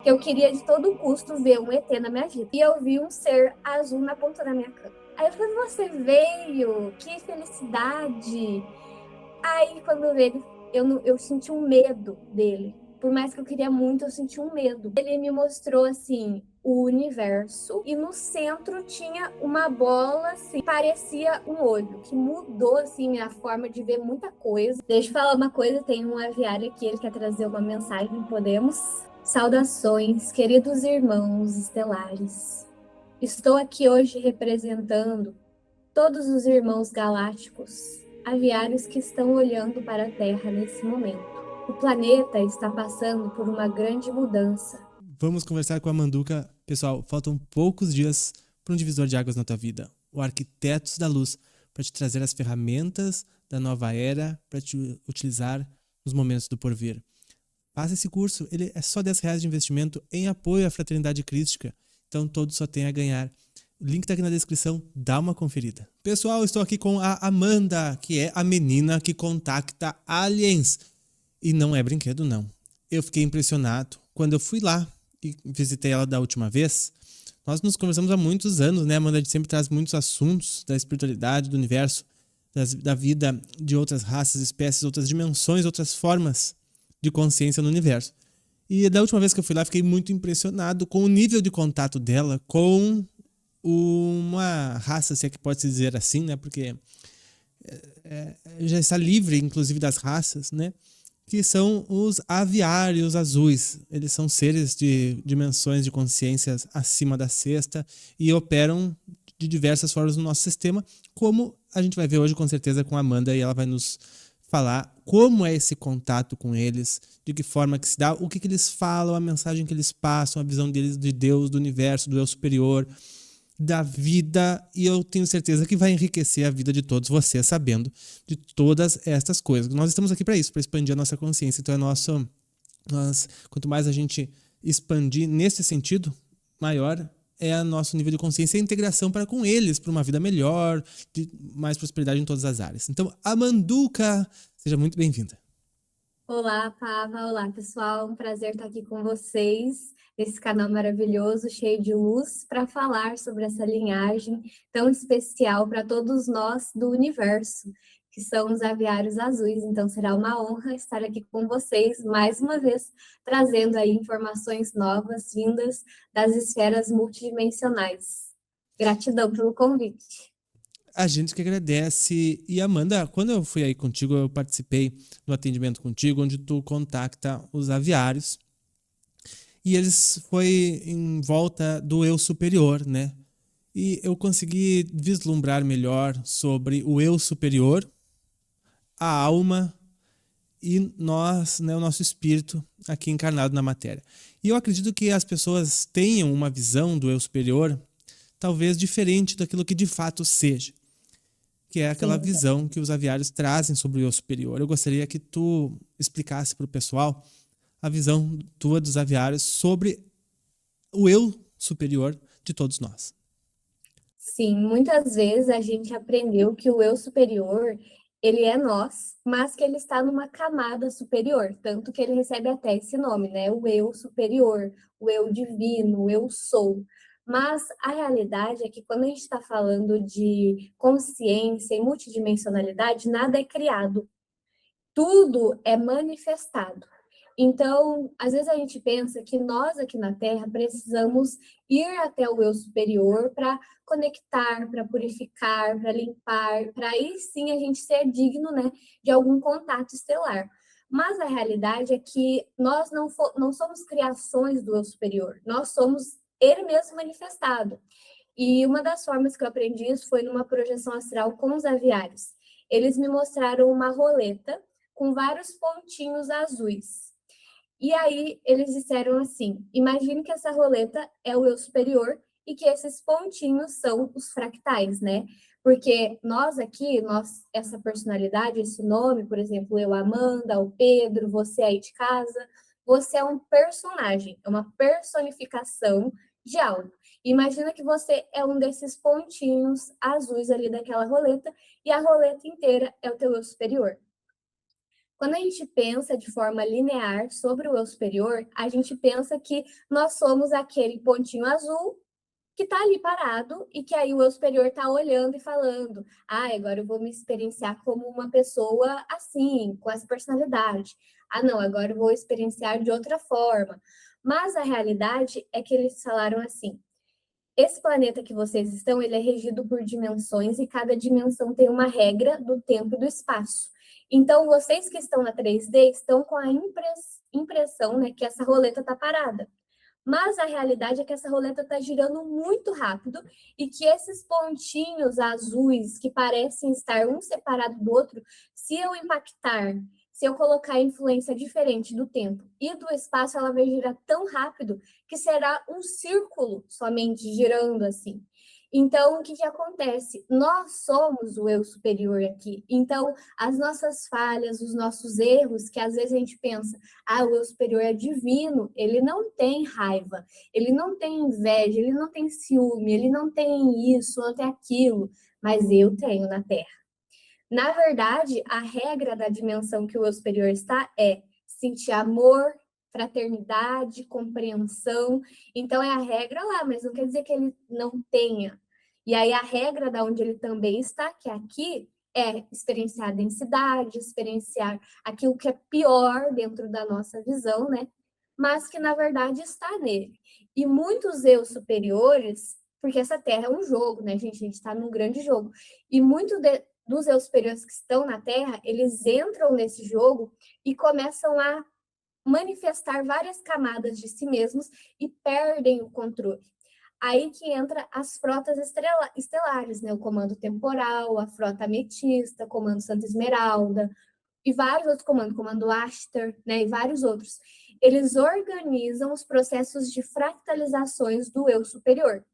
que eu queria de todo custo ver um ET na minha vida. E eu vi um ser azul na ponta da minha cama. Aí eu falei, você veio, que felicidade. Aí quando eu vi ele, eu senti um medo dele. Por mais que eu queria muito, eu senti um medo. Ele me mostrou assim o universo e no centro tinha uma bola assim, parecia um olho, que mudou assim a forma de ver muita coisa. Deixa eu falar uma coisa, tem um aviário aqui, ele quer trazer uma mensagem, podemos? Saudações, queridos irmãos estelares. Estou aqui hoje representando todos os irmãos galácticos, aviários que estão olhando para a Terra nesse momento. O planeta está passando por uma grande mudança. Vamos conversar com a Manduca. Pessoal, faltam poucos dias para um divisor de águas na tua vida. O Arquitetos da Luz, para te trazer as ferramentas da nova era para te utilizar nos momentos do porvir. Faça esse curso, ele é só R$ 10 de investimento em apoio à fraternidade crística. Então todos só têm a ganhar. O link está aqui na descrição, dá uma conferida. Pessoal, estou aqui com a Amanda, que é a menina que contacta aliens. E não é brinquedo, não. Eu fiquei impressionado quando eu fui lá e visitei ela da última vez. Nós nos conversamos há muitos anos, né, Amanda? A gente sempre traz muitos assuntos da espiritualidade, do universo, da vida de outras raças, espécies, outras dimensões, outras formas de consciência no universo. E da última vez que eu fui lá, fiquei muito impressionado com o nível de contato dela com uma raça, se é que pode se dizer assim, né? Porque já está livre, inclusive, das raças, né? Que são os aviários azuis. Eles são seres de dimensões de consciências acima da sexta e operam de diversas formas no nosso sistema, como a gente vai ver hoje com certeza com a Amanda, e ela vai nos falar como é esse contato com eles, de que forma que se dá, o que eles falam, a mensagem que eles passam, a visão deles de Deus, do universo, do eu superior, da vida, e eu tenho certeza que vai enriquecer a vida de todos vocês sabendo de todas estas coisas. Nós estamos aqui para isso, para expandir a nossa consciência. Então quanto mais a gente expandir nesse sentido, maior é o nosso nível de consciência e a integração para com eles, para uma vida melhor, de mais prosperidade em todas as áreas. Então, Amanduca, seja muito bem-vinda. Olá, Pava. Olá, pessoal. Um prazer estar aqui com vocês nesse canal maravilhoso, cheio de luz, para falar sobre essa linhagem tão especial para todos nós do universo, que são os aviários azuis. Então, será uma honra estar aqui com vocês mais uma vez, trazendo aí informações novas vindas das esferas multidimensionais. Gratidão pelo convite. A gente que agradece. E Amanda, quando eu fui aí contigo, eu participei do atendimento contigo, onde tu contacta os aviários. E eles foi em volta do eu superior, né? E eu consegui vislumbrar melhor sobre o eu superior, a alma e nós, né, o nosso espírito aqui encarnado na matéria. E eu acredito que as pessoas tenham uma visão do eu superior talvez diferente daquilo que de fato seja, que é aquela Sim. visão que os aviários trazem sobre o eu superior. Eu gostaria que tu explicasse para o pessoal a visão tua dos aviários sobre o eu superior de todos nós. Sim, muitas vezes a gente aprendeu que o eu superior, ele é nós, mas que ele está numa camada superior, tanto que ele recebe até esse nome, né? O eu superior, o eu divino, o eu sou. Mas a realidade é que quando a gente está falando de consciência e multidimensionalidade, nada é criado, tudo é manifestado. Então, às vezes a gente pensa que nós aqui na Terra precisamos ir até o eu superior para conectar, para purificar, para limpar, para aí sim a gente ser digno, né, de algum contato estelar. Mas a realidade é que nós não somos criações do eu superior, nós somos ele mesmo manifestado. E uma das formas que eu aprendi isso foi numa projeção astral com os aviários. Eles me mostraram uma roleta com vários pontinhos azuis. E aí eles disseram assim: imagine que essa roleta é o eu superior e que esses pontinhos são os fractais, né? Porque nós aqui, essa personalidade, esse nome, por exemplo, eu, Amanda, o Pedro, você aí de casa, você é um personagem, é uma personificação de algo. Imagina que você é um desses pontinhos azuis ali daquela roleta e a roleta inteira é o teu eu superior. Quando a gente pensa de forma linear sobre o eu superior, a gente pensa que nós somos aquele pontinho azul que está ali parado e que aí o eu superior está olhando e falando: ah, agora eu vou me experienciar como uma pessoa assim, com essa personalidade. Ah, não, agora eu vou experienciar de outra forma. Mas a realidade é que eles falaram assim: esse planeta que vocês estão, ele é regido por dimensões e cada dimensão tem uma regra do tempo e do espaço. Então, vocês que estão na 3D estão com a impressão, né, que essa roleta está parada. Mas a realidade é que essa roleta está girando muito rápido e que esses pontinhos azuis que parecem estar um separado do outro, se eu impactar, se eu colocar influência diferente do tempo e do espaço, ela vai girar tão rápido que será um círculo somente girando assim. Então, o que acontece? Nós somos o eu superior aqui. Então, as nossas falhas, os nossos erros, que às vezes a gente pensa, ah, o eu superior é divino, ele não tem raiva, ele não tem inveja, ele não tem ciúme, ele não tem isso, não tem aquilo, mas eu tenho na Terra. Na verdade, a regra da dimensão que o eu superior está é sentir amor, fraternidade, compreensão. Então é a regra lá, mas não quer dizer que ele não tenha. E aí a regra da onde ele também está, que é aqui, é experienciar a densidade, experienciar aquilo que é pior dentro da nossa visão, né? Mas que na verdade está nele. E muitos eu superiores, porque essa Terra é um jogo, né, gente? A gente está num grande jogo. E dos eu superiores que estão na Terra, eles entram nesse jogo e começam a manifestar várias camadas de si mesmos e perdem o controle. Aí que entra as frotas estelares, né? O comando temporal, a frota ametista, comando Santa Esmeralda e vários outros comandos, comando Aster, né? E vários outros. Eles organizam os processos de fractalizações do eu superior.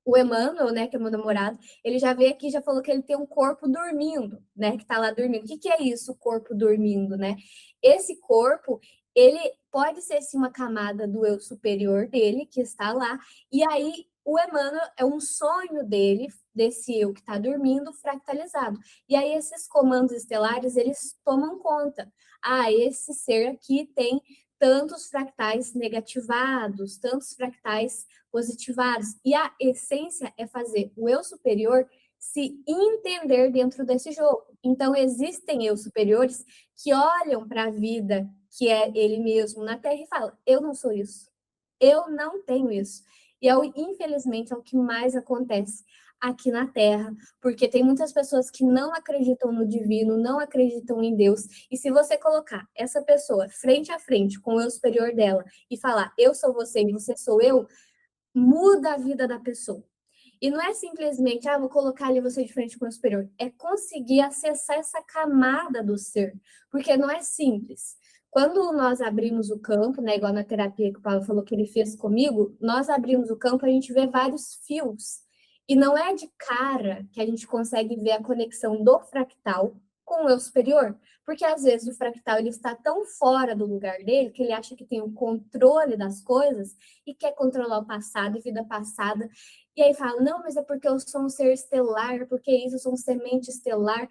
O Emmanuel, né, que é meu namorado, ele já veio aqui e já falou que ele tem um corpo dormindo, né, que tá lá dormindo. O que é isso, o corpo dormindo, né? Esse corpo, ele pode ser, sim, uma camada do eu superior dele, que está lá, e aí o Emmanuel é um sonho dele, desse eu que está dormindo, fractalizado. E aí esses comandos estelares, eles tomam conta. Ah, esse ser aqui tem tantos fractais negativados, tantos fractais positivados. E a essência é fazer o eu superior se entender dentro desse jogo. Então, existem eu superiores que olham para a vida que é ele mesmo na Terra e falam: eu não sou isso, eu não tenho isso. E, infelizmente, é o que mais acontece aqui na Terra, porque tem muitas pessoas que não acreditam no divino, não acreditam em Deus, e se você colocar essa pessoa frente a frente com o eu superior dela e falar: eu sou você e você sou eu, muda a vida da pessoa. E não é simplesmente, vou colocar ali você de frente com o meu superior. É conseguir acessar essa camada do ser. Porque não é simples. Quando nós abrimos o campo, né, igual na terapia que o Paulo falou que ele fez comigo, nós abrimos o campo, a gente vê vários fios. E não é de cara que a gente consegue ver a conexão do fractal com o eu superior. Porque às vezes o fractal ele está tão fora do lugar dele que ele acha que tem o controle das coisas e quer controlar o passado e vida passada. E aí fala: não, mas é porque eu sou um ser estelar, porque isso, eu sou um semente estelar.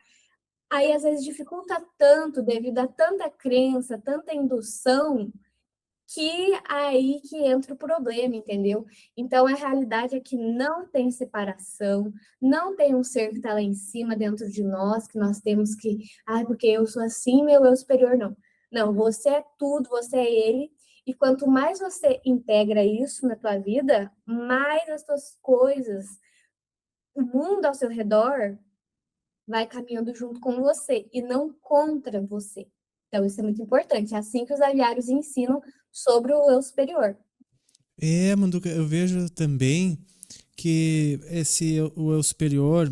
Aí às vezes dificulta tanto devido a tanta crença, tanta indução, que aí que entra o problema, entendeu? Então a realidade é que não tem separação, não tem um ser que está lá em cima dentro de nós, que nós temos que, porque eu sou assim, meu eu superior, não. Não, você é tudo, você é ele, e quanto mais você integra isso na tua vida, mais as tuas coisas, o mundo ao seu redor vai caminhando junto com você e não contra você. Então, isso é muito importante. É assim que os aviários ensinam sobre o eu superior. Manduca, eu vejo também que o eu superior,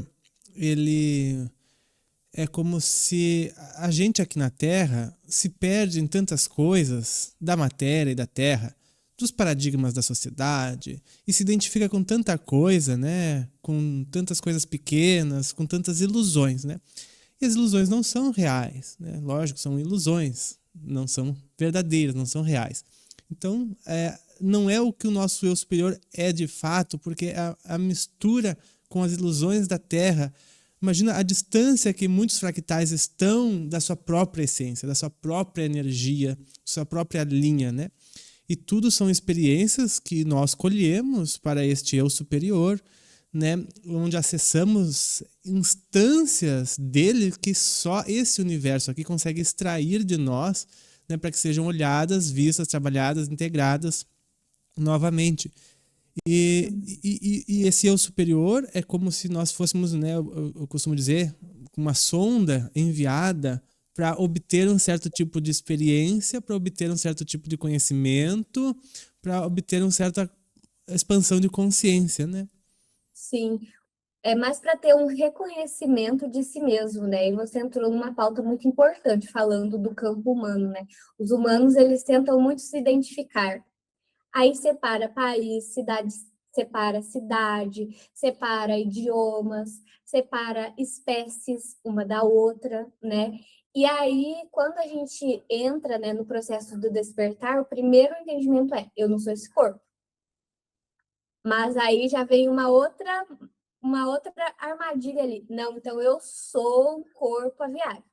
ele é como se a gente aqui na Terra se perde em tantas coisas da matéria e da Terra, dos paradigmas da sociedade, e se identifica com tanta coisa, né? Com tantas coisas pequenas, com tantas ilusões, né? E as ilusões não são reais, né? Lógico, são ilusões, não são verdadeiras, não são reais. Então, não é o que o nosso eu superior é de fato, porque a mistura com as ilusões da Terra Imagina a distância que muitos fractais estão da sua própria essência, da sua própria energia, da sua própria linha, né? E tudo são experiências que nós colhemos para este eu superior, né? Onde acessamos instâncias dele que só esse universo aqui consegue extrair de nós, né? Para que sejam olhadas, vistas, trabalhadas, integradas novamente. E esse eu superior é como se nós fôssemos, né, eu costumo dizer, uma sonda enviada para obter um certo tipo de experiência, para obter um certo tipo de conhecimento, para obter uma certa expansão de consciência, né? Sim, é mais para ter um reconhecimento de si mesmo, né? E você entrou numa pauta muito importante, falando do campo humano, né? Os humanos, eles tentam muito se identificar. Aí separa cidade, separa idiomas, separa espécies uma da outra, né? E aí, quando a gente entra, né, no processo do despertar, o primeiro entendimento é: eu não sou esse corpo. Mas aí já vem uma outra armadilha ali. Não, então eu sou um corpo aviário.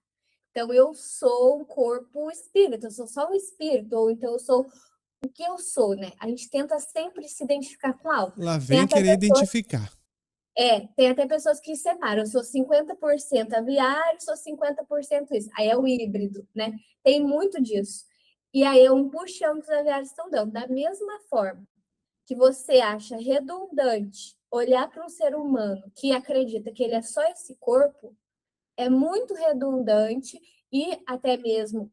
Então eu sou um corpo espírito, eu sou só um espírito, ou então eu sou o que eu sou, né? A gente tenta sempre se identificar com algo. Lá Tem vem até querer pessoas, identificar. tem até pessoas que separam, eu sou 50% aviário, sou 50% isso. Aí é o híbrido, né? Tem muito disso. E aí é um puxão que os aviários estão dando. Da mesma forma que você acha redundante olhar para um ser humano que acredita que ele é só esse corpo, é muito redundante e até mesmo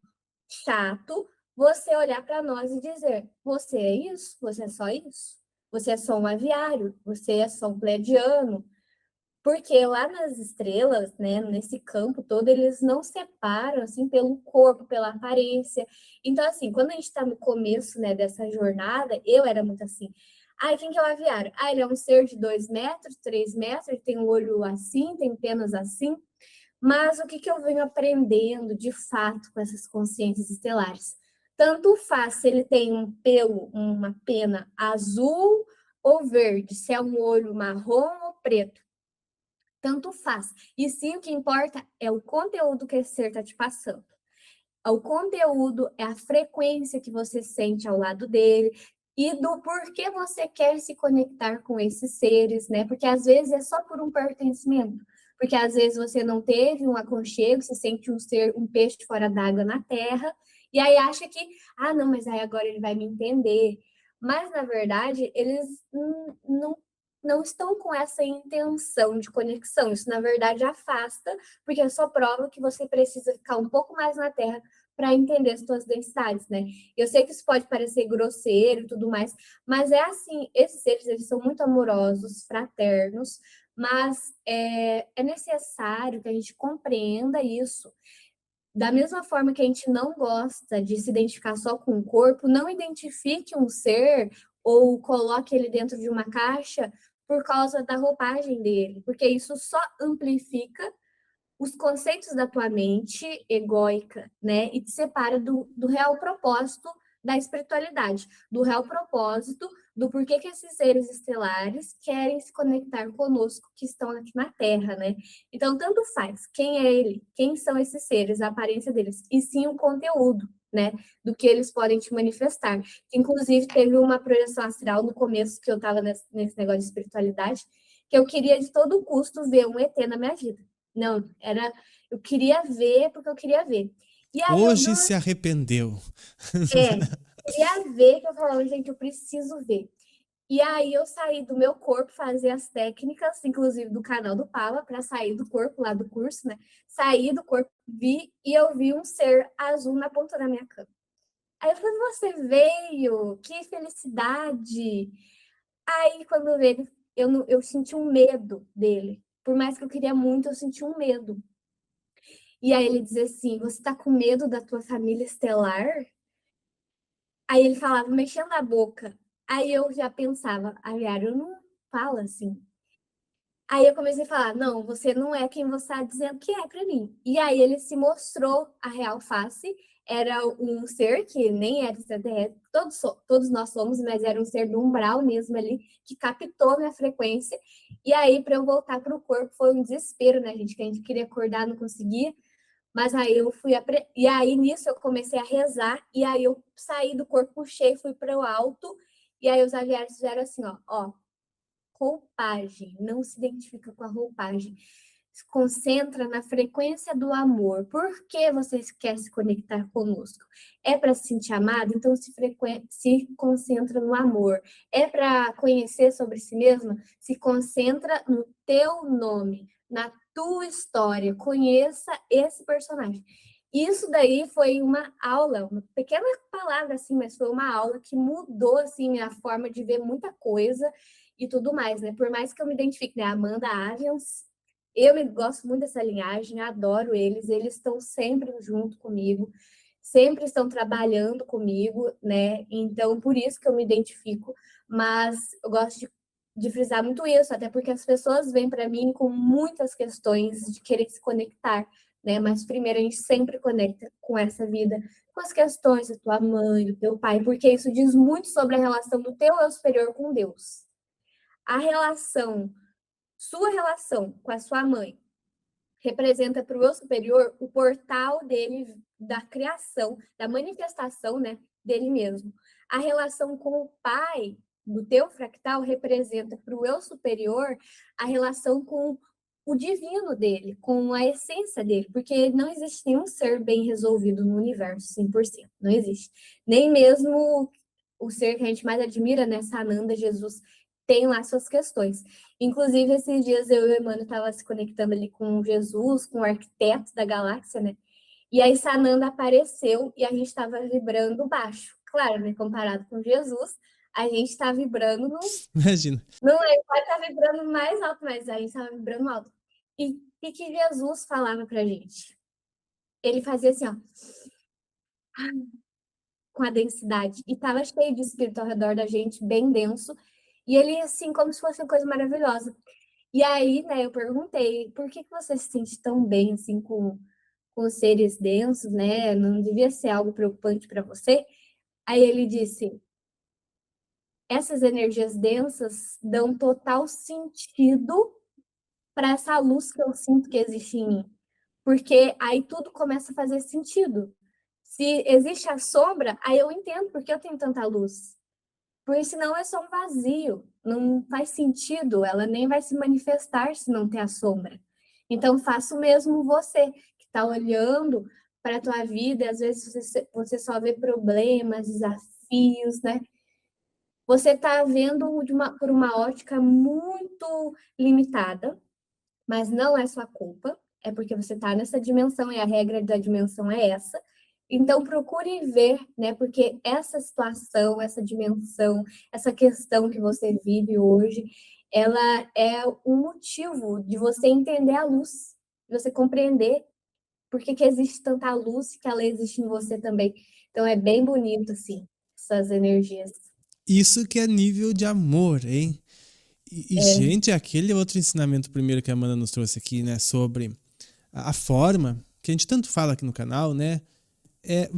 chato você olhar para nós e dizer: você é isso, você é só isso, você é só um aviário, você é só um pleiadiano. Porque lá nas estrelas, né, nesse campo todo, eles não separam assim pelo corpo, pela aparência. Então, assim, quando a gente está no começo, né, dessa jornada, eu era muito assim. Ai, quem que é o aviário? Ah, ele é um ser de 2 metros, 3 metros, ele tem um olho assim, tem penas assim. Mas o que que eu venho aprendendo de fato com essas consciências estelares? Tanto faz se ele tem um pelo, uma pena azul ou verde, se é um olho marrom ou preto. Tanto faz. E sim, o que importa é o conteúdo que esse ser está te passando. O conteúdo é a frequência que você sente ao lado dele e do porquê você quer se conectar com esses seres, né? Porque às vezes é só por um pertencimento. Porque às vezes você não teve um aconchego, você sente um ser, um peixe fora d'água na terra, e aí acha que, ah, não, mas aí agora ele vai me entender. Mas, na verdade, eles não estão com essa intenção de conexão. Isso, na verdade, afasta, porque é só prova que você precisa ficar um pouco mais na Terra para entender as suas densidades, né? Eu sei que isso pode parecer grosseiro e tudo mais, mas é assim, esses seres, eles são muito amorosos, fraternos, mas é necessário que a gente compreenda isso. Da mesma forma que a gente não gosta de se identificar só com o corpo, não identifique um ser ou coloque ele dentro de uma caixa por causa da roupagem dele, porque isso só amplifica os conceitos da tua mente egóica, né? E te separa do real propósito da espiritualidade, do real propósito do porquê que esses seres estelares querem se conectar conosco que estão aqui na Terra, né? Então, tanto faz quem é ele, quem são esses seres, a aparência deles, e sim o conteúdo, né? Do que eles podem te manifestar. Inclusive, teve uma projeção astral no começo que eu estava nesse negócio de espiritualidade, que eu queria de todo custo ver um ET na minha vida. Não, eu queria ver porque eu queria ver. E aí eu Hoje não, se arrependeu. queria ver que eu falava, gente, eu preciso ver. E aí eu saí do meu corpo, fazer as técnicas, inclusive do canal do Pava, para sair do corpo lá do curso, né? Saí do corpo, vi e eu vi um ser azul na ponta da minha cama. Aí eu falei, você veio, que felicidade. Aí quando veio, eu senti um medo dele. Por mais que eu queria muito, eu senti um medo. E aí ele dizia assim: você tá com medo da tua família estelar? Aí ele falava, mexendo a boca. Aí eu já pensava, Aviário, não fala assim. Aí eu comecei a falar, não, você não é quem você está dizendo que é para mim. E aí ele se mostrou a real face, era um ser que nem era extraterrestre, todos nós somos, mas era um ser do umbral mesmo ali, que captou minha frequência. E aí, para eu voltar para o corpo, foi um desespero, né, gente? Que a gente queria acordar, não conseguia. Mas aí eu fui. E aí nisso eu comecei a rezar, e aí eu saí do corpo, puxei, fui para o alto, e aí os aliados fizeram assim: ó, roupagem, não se identifica com a roupagem. Se concentra na frequência do amor. Por que você quer se conectar conosco? É para se sentir amado? Então se concentra no amor. É para conhecer sobre si mesma? Se concentra no teu nome, na tua história. Conheça esse personagem. Isso daí foi uma aula, uma pequena palavra assim, mas foi uma aula que mudou assim minha forma de ver muita coisa e tudo mais, né? Por mais que eu me identifique, né? Amanda Arians, gosto muito dessa linhagem, adoro eles estão sempre junto comigo, sempre estão trabalhando comigo, né? Então, por isso que eu me identifico, mas eu gosto de frisar muito isso, até porque as pessoas vêm para mim com muitas questões de querer se conectar, né? Mas primeiro a gente sempre conecta com essa vida, com as questões da tua mãe, do teu pai, porque isso diz muito sobre a relação do teu eu superior com Deus. A sua relação com a sua mãe, representa para o eu superior o portal dele, da criação, da manifestação, né, dele mesmo. A relação com o pai do teu fractal representa para o eu superior a relação com o divino dele, com a essência dele, porque não existe nenhum ser bem resolvido no universo 100%, não existe. Nem mesmo o ser que a gente mais admira, né, Sananda, Jesus, tem lá suas questões. Inclusive, esses dias eu e o Emmanuel estava se conectando ali com Jesus, com o arquiteto da galáxia, né? E aí Sananda apareceu e a gente estava vibrando baixo. Claro, né? Comparado com Jesus, a gente está vibrando Imagina. não é, pode estar vibrando mais alto, mas a gente estava vibrando alto. E o que Jesus falava pra gente? Ele fazia assim, ó, com a densidade. E tava cheio de espírito ao redor da gente, bem denso. E ele, assim, como se fosse uma coisa maravilhosa. E aí, né, eu perguntei, por que você se sente tão bem, assim, com os seres densos, né? Não devia ser algo preocupante para você? Aí ele disse, essas energias densas dão total sentido para essa luz que eu sinto que existe em mim. Porque aí tudo começa a fazer sentido. Se existe a sombra, aí eu entendo porque eu tenho tanta luz. Porque senão é só um vazio, não faz sentido, ela nem vai se manifestar se não tem a sombra. Então, faça o mesmo você, que está olhando para a tua vida, e às vezes você só vê problemas, desafios, né? Você está vendo por uma ótica muito limitada, mas não é sua culpa, é porque você está nessa dimensão e a regra da dimensão é essa. Então, procure ver, né? Porque essa situação, essa dimensão, essa questão que você vive hoje, ela é um motivo de você entender a luz, de você compreender por que existe tanta luz, que ela existe em você também. Então, é bem bonito, assim, essas energias. Isso que é nível de amor, hein? Gente, aquele outro ensinamento primeiro que a Amanda nos trouxe aqui, né? Sobre a forma, que a gente tanto fala aqui no canal, né?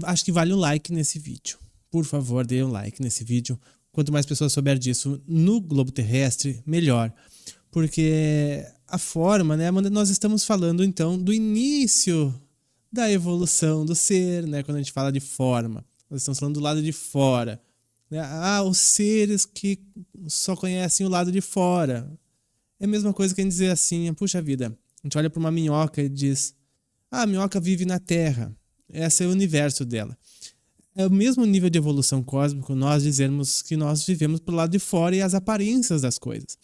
Acho que vale um like nesse vídeo. Por favor, dê um like nesse vídeo. Quanto mais pessoas souberem disso no globo terrestre, melhor. Porque a forma, né, Amanda, nós estamos falando então do início da evolução do ser, né? Quando a gente fala de forma, nós estamos falando do lado de fora, né? Os seres que só conhecem o lado de fora. É a mesma coisa que a gente dizer assim, puxa vida, a gente olha para uma minhoca e diz, a minhoca vive na Terra, esse é o universo dela. É o mesmo nível de evolução cósmico nós dizermos que nós vivemos pro lado de fora e as aparências das coisas.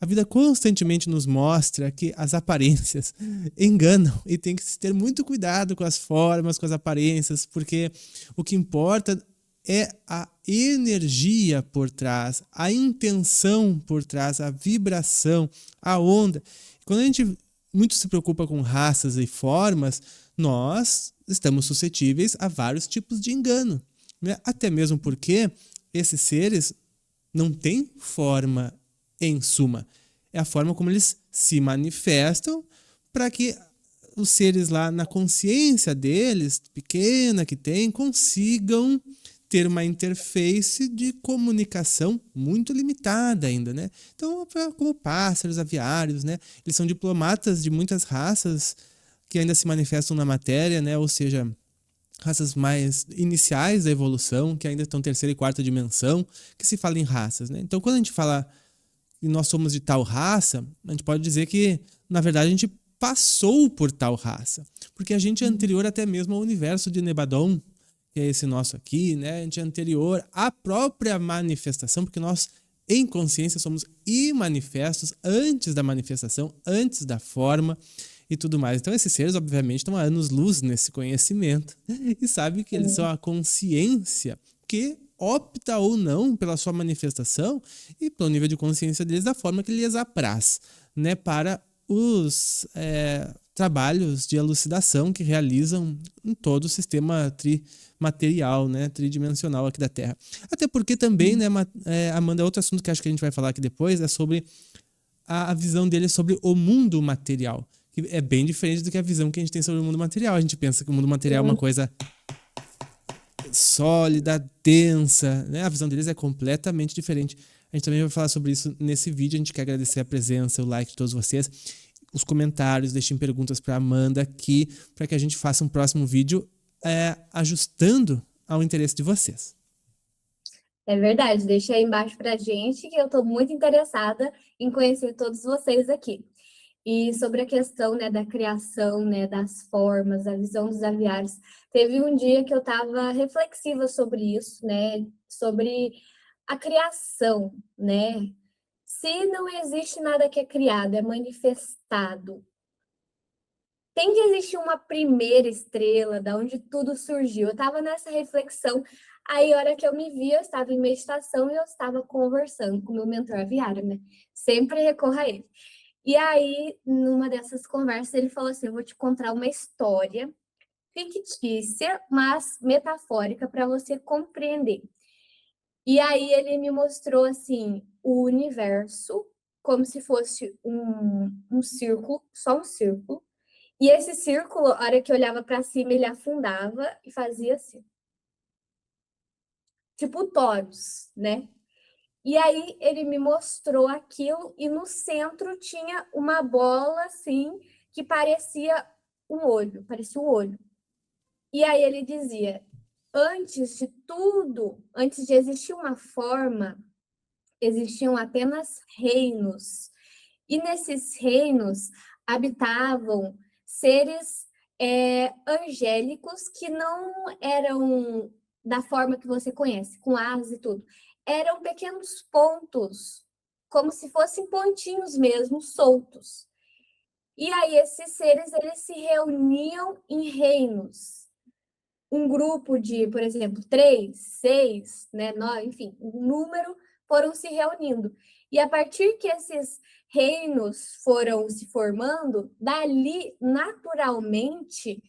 A vida constantemente nos mostra que as aparências enganam e tem que ter muito cuidado com as formas, com as aparências, porque o que importa é a energia por trás, a intenção por trás, a vibração, a onda. Quando a gente muito se preocupa com raças e formas, nós estamos suscetíveis a vários tipos de engano, né? Até mesmo porque esses seres não têm forma em suma. É a forma como eles se manifestam para que os seres lá na consciência deles, pequena que tem, consigam ter uma interface de comunicação muito limitada ainda, né? Então, como pássaros, aviários, né? Eles são diplomatas de muitas raças que ainda se manifestam na matéria, né? Ou seja, raças mais iniciais da evolução, que ainda estão terceira e quarta dimensão, que se fala em raças, né? Então, quando a gente fala que nós somos de tal raça, a gente pode dizer que, na verdade, a gente passou por tal raça, porque a gente é anterior até mesmo ao universo de Nebadon, que é esse nosso aqui, né? A gente é anterior à própria manifestação, porque nós, em consciência, somos imanifestos antes da manifestação, antes da forma e tudo mais. Então, esses seres, obviamente, estão há anos-luz nesse conhecimento e sabem que eles são a consciência que opta ou não pela sua manifestação e pelo nível de consciência deles da forma que lhes apraz, né? Para os trabalhos de elucidação que realizam em todo o sistema trimaterial, né, tridimensional aqui da Terra. Até porque também, né, Amanda, outro assunto que acho que a gente vai falar aqui depois é sobre a visão deles sobre o mundo material, que é bem diferente do que a visão que a gente tem sobre o mundo material. A gente pensa que o mundo material é uma coisa sólida, densa, né? A visão deles é completamente diferente. A gente também vai falar sobre isso nesse vídeo. A gente quer agradecer a presença, o like de todos vocês, os comentários, deixem perguntas para Amanda aqui, para que a gente faça um próximo vídeo ajustando ao interesse de vocês. É verdade, deixa aí embaixo pra gente, que eu estou muito interessada em conhecer todos vocês aqui. E sobre a questão, né, da criação, né, das formas, a visão dos aviários, teve um dia que eu estava reflexiva sobre isso, né, sobre a criação, né? Se não existe nada que é criado, é manifestado, tem que existir uma primeira estrela, da onde tudo surgiu. Eu estava nessa reflexão, aí a hora que eu me vi, eu estava em meditação e eu estava conversando com o meu mentor aviário, né? Sempre recorro a ele. E aí, numa dessas conversas, ele falou assim: eu vou te contar uma história fictícia, mas metafórica, para você compreender. E aí ele me mostrou, assim, o universo como se fosse um círculo, só um círculo. E esse círculo, a hora que eu olhava para cima, ele afundava e fazia assim. Tipo toros, né? E aí ele me mostrou aquilo e no centro tinha uma bola assim que parecia um olho, parecia um olho. E aí ele dizia: antes de tudo, antes de existir uma forma, existiam apenas reinos. E nesses reinos habitavam seres angélicos que não eram da forma que você conhece, com asas e tudo. Eram pequenos pontos, como se fossem pontinhos mesmo, soltos. E aí esses seres, eles se reuniam em reinos. Um grupo de, por exemplo, 3, 6, né, 9, enfim, um número foram se reunindo. E a partir que esses reinos foram se formando, dali, naturalmente,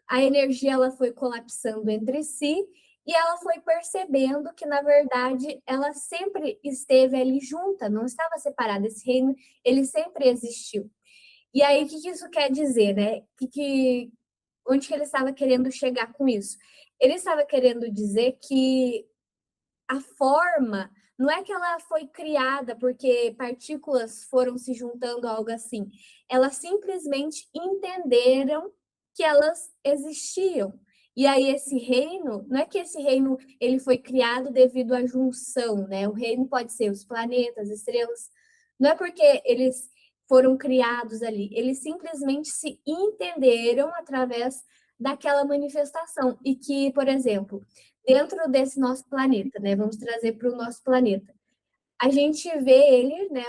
a energia ela foi colapsando entre si e ela foi percebendo que, na verdade, ela sempre esteve ali junta, não estava separada. Esse reino, ele sempre existiu. E aí, o que isso quer dizer, né? Onde que ele estava querendo chegar com isso? Ele estava querendo dizer que a forma não é que ela foi criada porque partículas foram se juntando a algo assim. Elas simplesmente entenderam que elas existiam. E aí esse reino, não é que esse reino ele foi criado devido à junção, né? O reino pode ser os planetas, estrelas. Não é porque eles foram criados ali, eles simplesmente se entenderam através daquela manifestação. E que, por exemplo, dentro desse nosso planeta, né? Vamos trazer para o nosso planeta. A gente vê ele, né?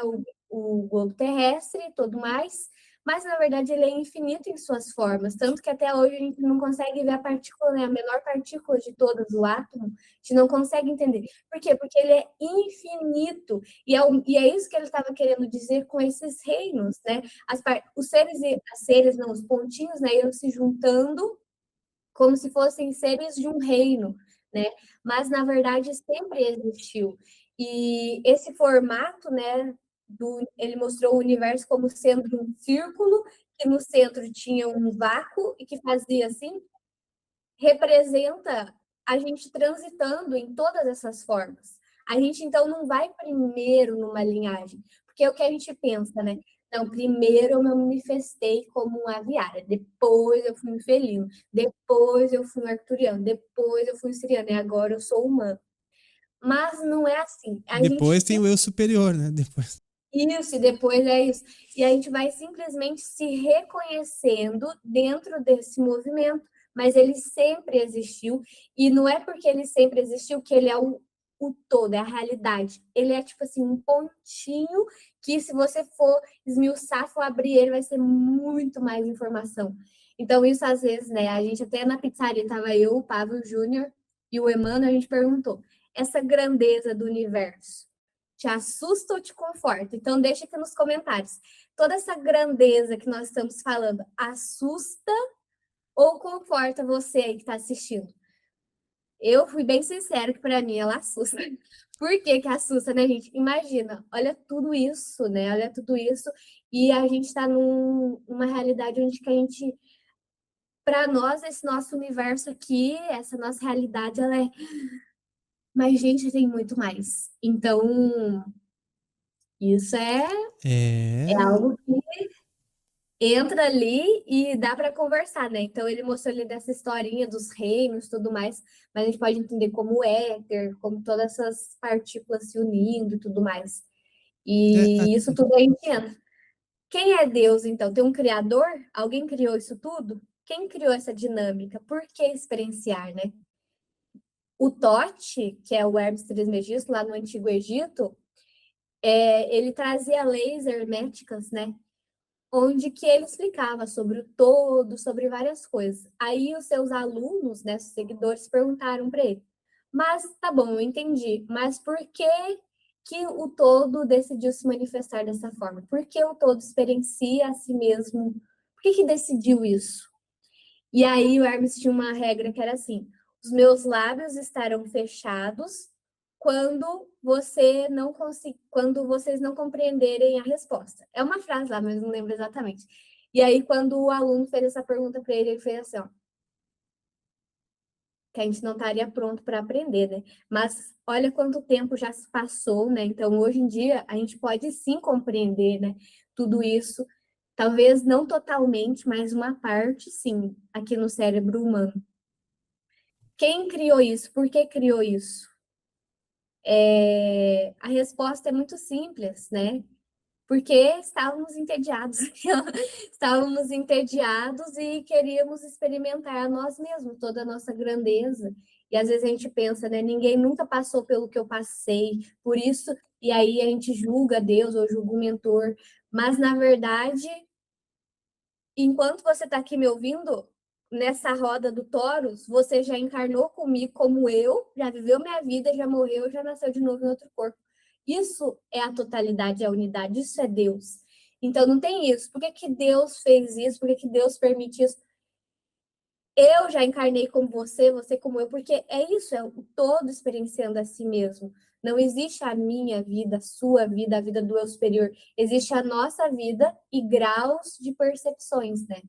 O globo terrestre e tudo mais, mas na verdade ele é infinito em suas formas, tanto que até hoje a gente não consegue ver a partícula, né? A menor partícula de todas, o átomo, a gente não consegue entender. Por quê? Porque ele é infinito, e é isso que ele estava querendo dizer com esses reinos, né? Os seres e as seres, não, os pontinhos, né? Iam se juntando como se fossem seres de um reino, né? Mas na verdade sempre existiu. E esse formato, né, ele mostrou o universo como sendo um círculo que no centro tinha um vácuo e que fazia assim, representa a gente transitando em todas essas formas. A gente, então, não vai primeiro numa linhagem, porque é o que a gente pensa, né? Não, primeiro eu me manifestei como um aviária, depois eu fui um felino, depois eu fui um arcturiano, depois eu fui um siriano, e agora eu sou humano. Mas não é assim. A Depois gente tem o eu superior, né? Depois. isso, e depois é isso. E a gente vai simplesmente se reconhecendo dentro desse movimento, mas ele sempre existiu, e não é porque ele sempre existiu que ele é o todo, é a realidade. Ele é tipo assim, um pontinho que se você for esmiuçar, for abrir ele, vai ser muito mais informação. Então, isso às vezes, né? A gente até na pizzaria, tava eu, o Pablo Júnior e o Emmanuel, a gente perguntou, essa grandeza do universo te assusta ou te conforta? Então, deixa aqui nos comentários. Toda essa grandeza que nós estamos falando, assusta ou conforta você aí que está assistindo? Eu fui bem sincero que para mim ela assusta. Por que que assusta, né, gente? Imagina, olha tudo isso, né? Olha tudo isso. E a gente está numa realidade onde que a gente, para nós, esse nosso universo aqui, essa nossa realidade, ela é. Mas, gente, tem muito mais. Então, isso é É. algo que entra ali e dá para conversar, né? Então ele mostrou ali dessa historinha dos reinos, tudo mais, mas a gente pode entender como éter, como todas essas partículas se unindo e tudo mais. É, E isso tudo a gente entra. Quem é Deus, então? Tem um criador? Alguém criou isso tudo? Quem criou essa dinâmica? Por que experienciar, né? O Tote, que é o Hermes Trismegisto, lá no Antigo Egito, ele trazia leis herméticas, né? Onde que ele explicava sobre o todo, sobre várias coisas. Aí os seus alunos, né, seguidores, perguntaram para ele, mas tá bom, eu entendi, mas por que que o todo decidiu se manifestar dessa forma? Por que o todo experiencia a si mesmo? Por que que decidiu isso? E aí o Hermes tinha uma regra que era assim: os meus lábios estarão fechados quando quando vocês não compreenderem a resposta. É uma frase lá, mas não lembro exatamente. E aí, quando o aluno fez essa pergunta para ele, ele fez assim, ó, que a gente não estaria pronto para aprender, né? Mas olha quanto tempo já se passou, né? Então, hoje em dia, a gente pode sim compreender, né? Tudo isso, talvez não totalmente, mas uma parte, sim, aqui no cérebro humano. Quem criou isso? Por que criou isso? A resposta é muito simples, né? Porque estávamos entediados. Estávamos entediados e queríamos experimentar a nós mesmos, toda a nossa grandeza. E às vezes a gente pensa, né? Ninguém nunca passou pelo que eu passei, por isso, e aí a gente julga Deus ou julga o mentor. Mas, na verdade, enquanto você está aqui me ouvindo, nessa roda do Toros, você já encarnou comigo como eu, já viveu minha vida, já morreu, já nasceu de novo em outro corpo. Isso é a totalidade, a unidade, isso é Deus. Então não tem isso. Por que que Deus fez isso? Por que que Deus permite isso? Eu já encarnei como você, você como eu, porque é isso, é o todo experienciando a si mesmo. Não existe a minha vida, a sua vida, a vida do eu superior. Existe a nossa vida e graus de percepções, né?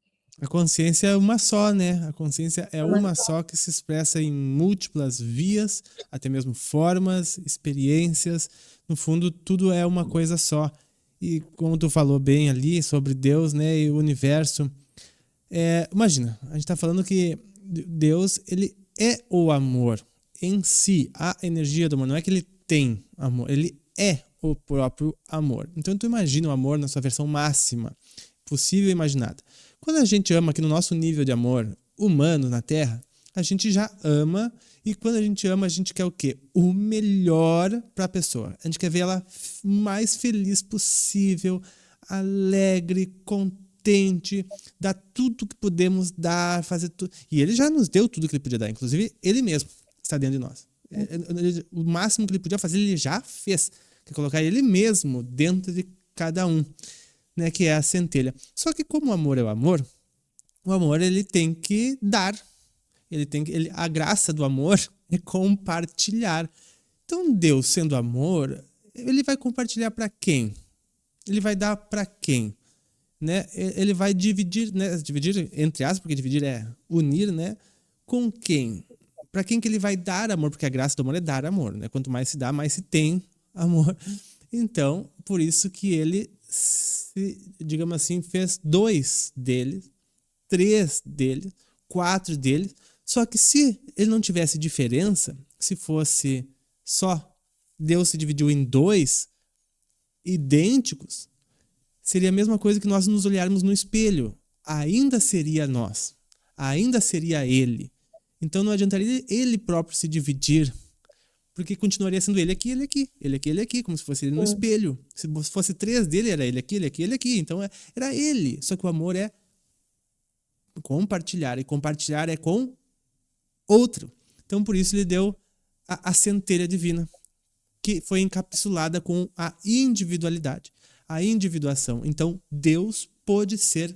a consciência é uma só, né? A consciência é Uma uma só que se expressa em múltiplas vias, até mesmo formas, experiências. No fundo, tudo é uma coisa só. E como tu falou bem ali sobre Deus, né, e o universo, imagina, a gente está falando que Deus, ele é o amor em si, a energia do amor. Não é que ele tem amor, ele é o próprio amor. Então tu imagina o amor na sua versão máxima, possível e imaginada. Quando a gente ama aqui no nosso nível de amor humano na Terra, a gente já ama, e quando a gente ama, a gente quer o quê? O melhor para a pessoa. A gente quer ver ela mais feliz possível, alegre, contente, dar tudo que podemos dar, fazer tudo. E ele já nos deu tudo que ele podia dar, inclusive ele mesmo está dentro de nós. O máximo que ele podia fazer, ele já fez, que é colocar ele mesmo dentro de cada um, né, que é a centelha. Só que como o amor ele tem que dar. A graça do amor é compartilhar. Então Deus, sendo amor, ele vai compartilhar para quem? Ele vai dar para quem? né? Ele vai dividir, né? Dividir entre aspas, porque dividir é unir, né? Com quem? Para quem que ele vai dar amor? Porque a graça do amor é dar amor, né? Quanto mais se dá, mais se tem amor. Então, por isso que ele, digamos assim, fez 2 deles, 3 deles, 4 deles. Só que se ele não tivesse diferença, se fosse só Deus se dividiu em 2 idênticos, seria a mesma coisa que nós nos olharmos no espelho. Ainda seria nós. Ainda seria ele. Então não adiantaria ele próprio se dividir, porque continuaria sendo ele aqui, ele aqui, ele aqui, ele aqui, como se fosse ele no Sim. espelho. Se fosse 3 dele, era ele aqui, ele aqui, ele aqui. Então era ele. Só que o amor é compartilhar, e compartilhar é com outro. Então por isso ele deu a centelha divina, que foi encapsulada com a individualidade, a individuação. Então Deus pôde ser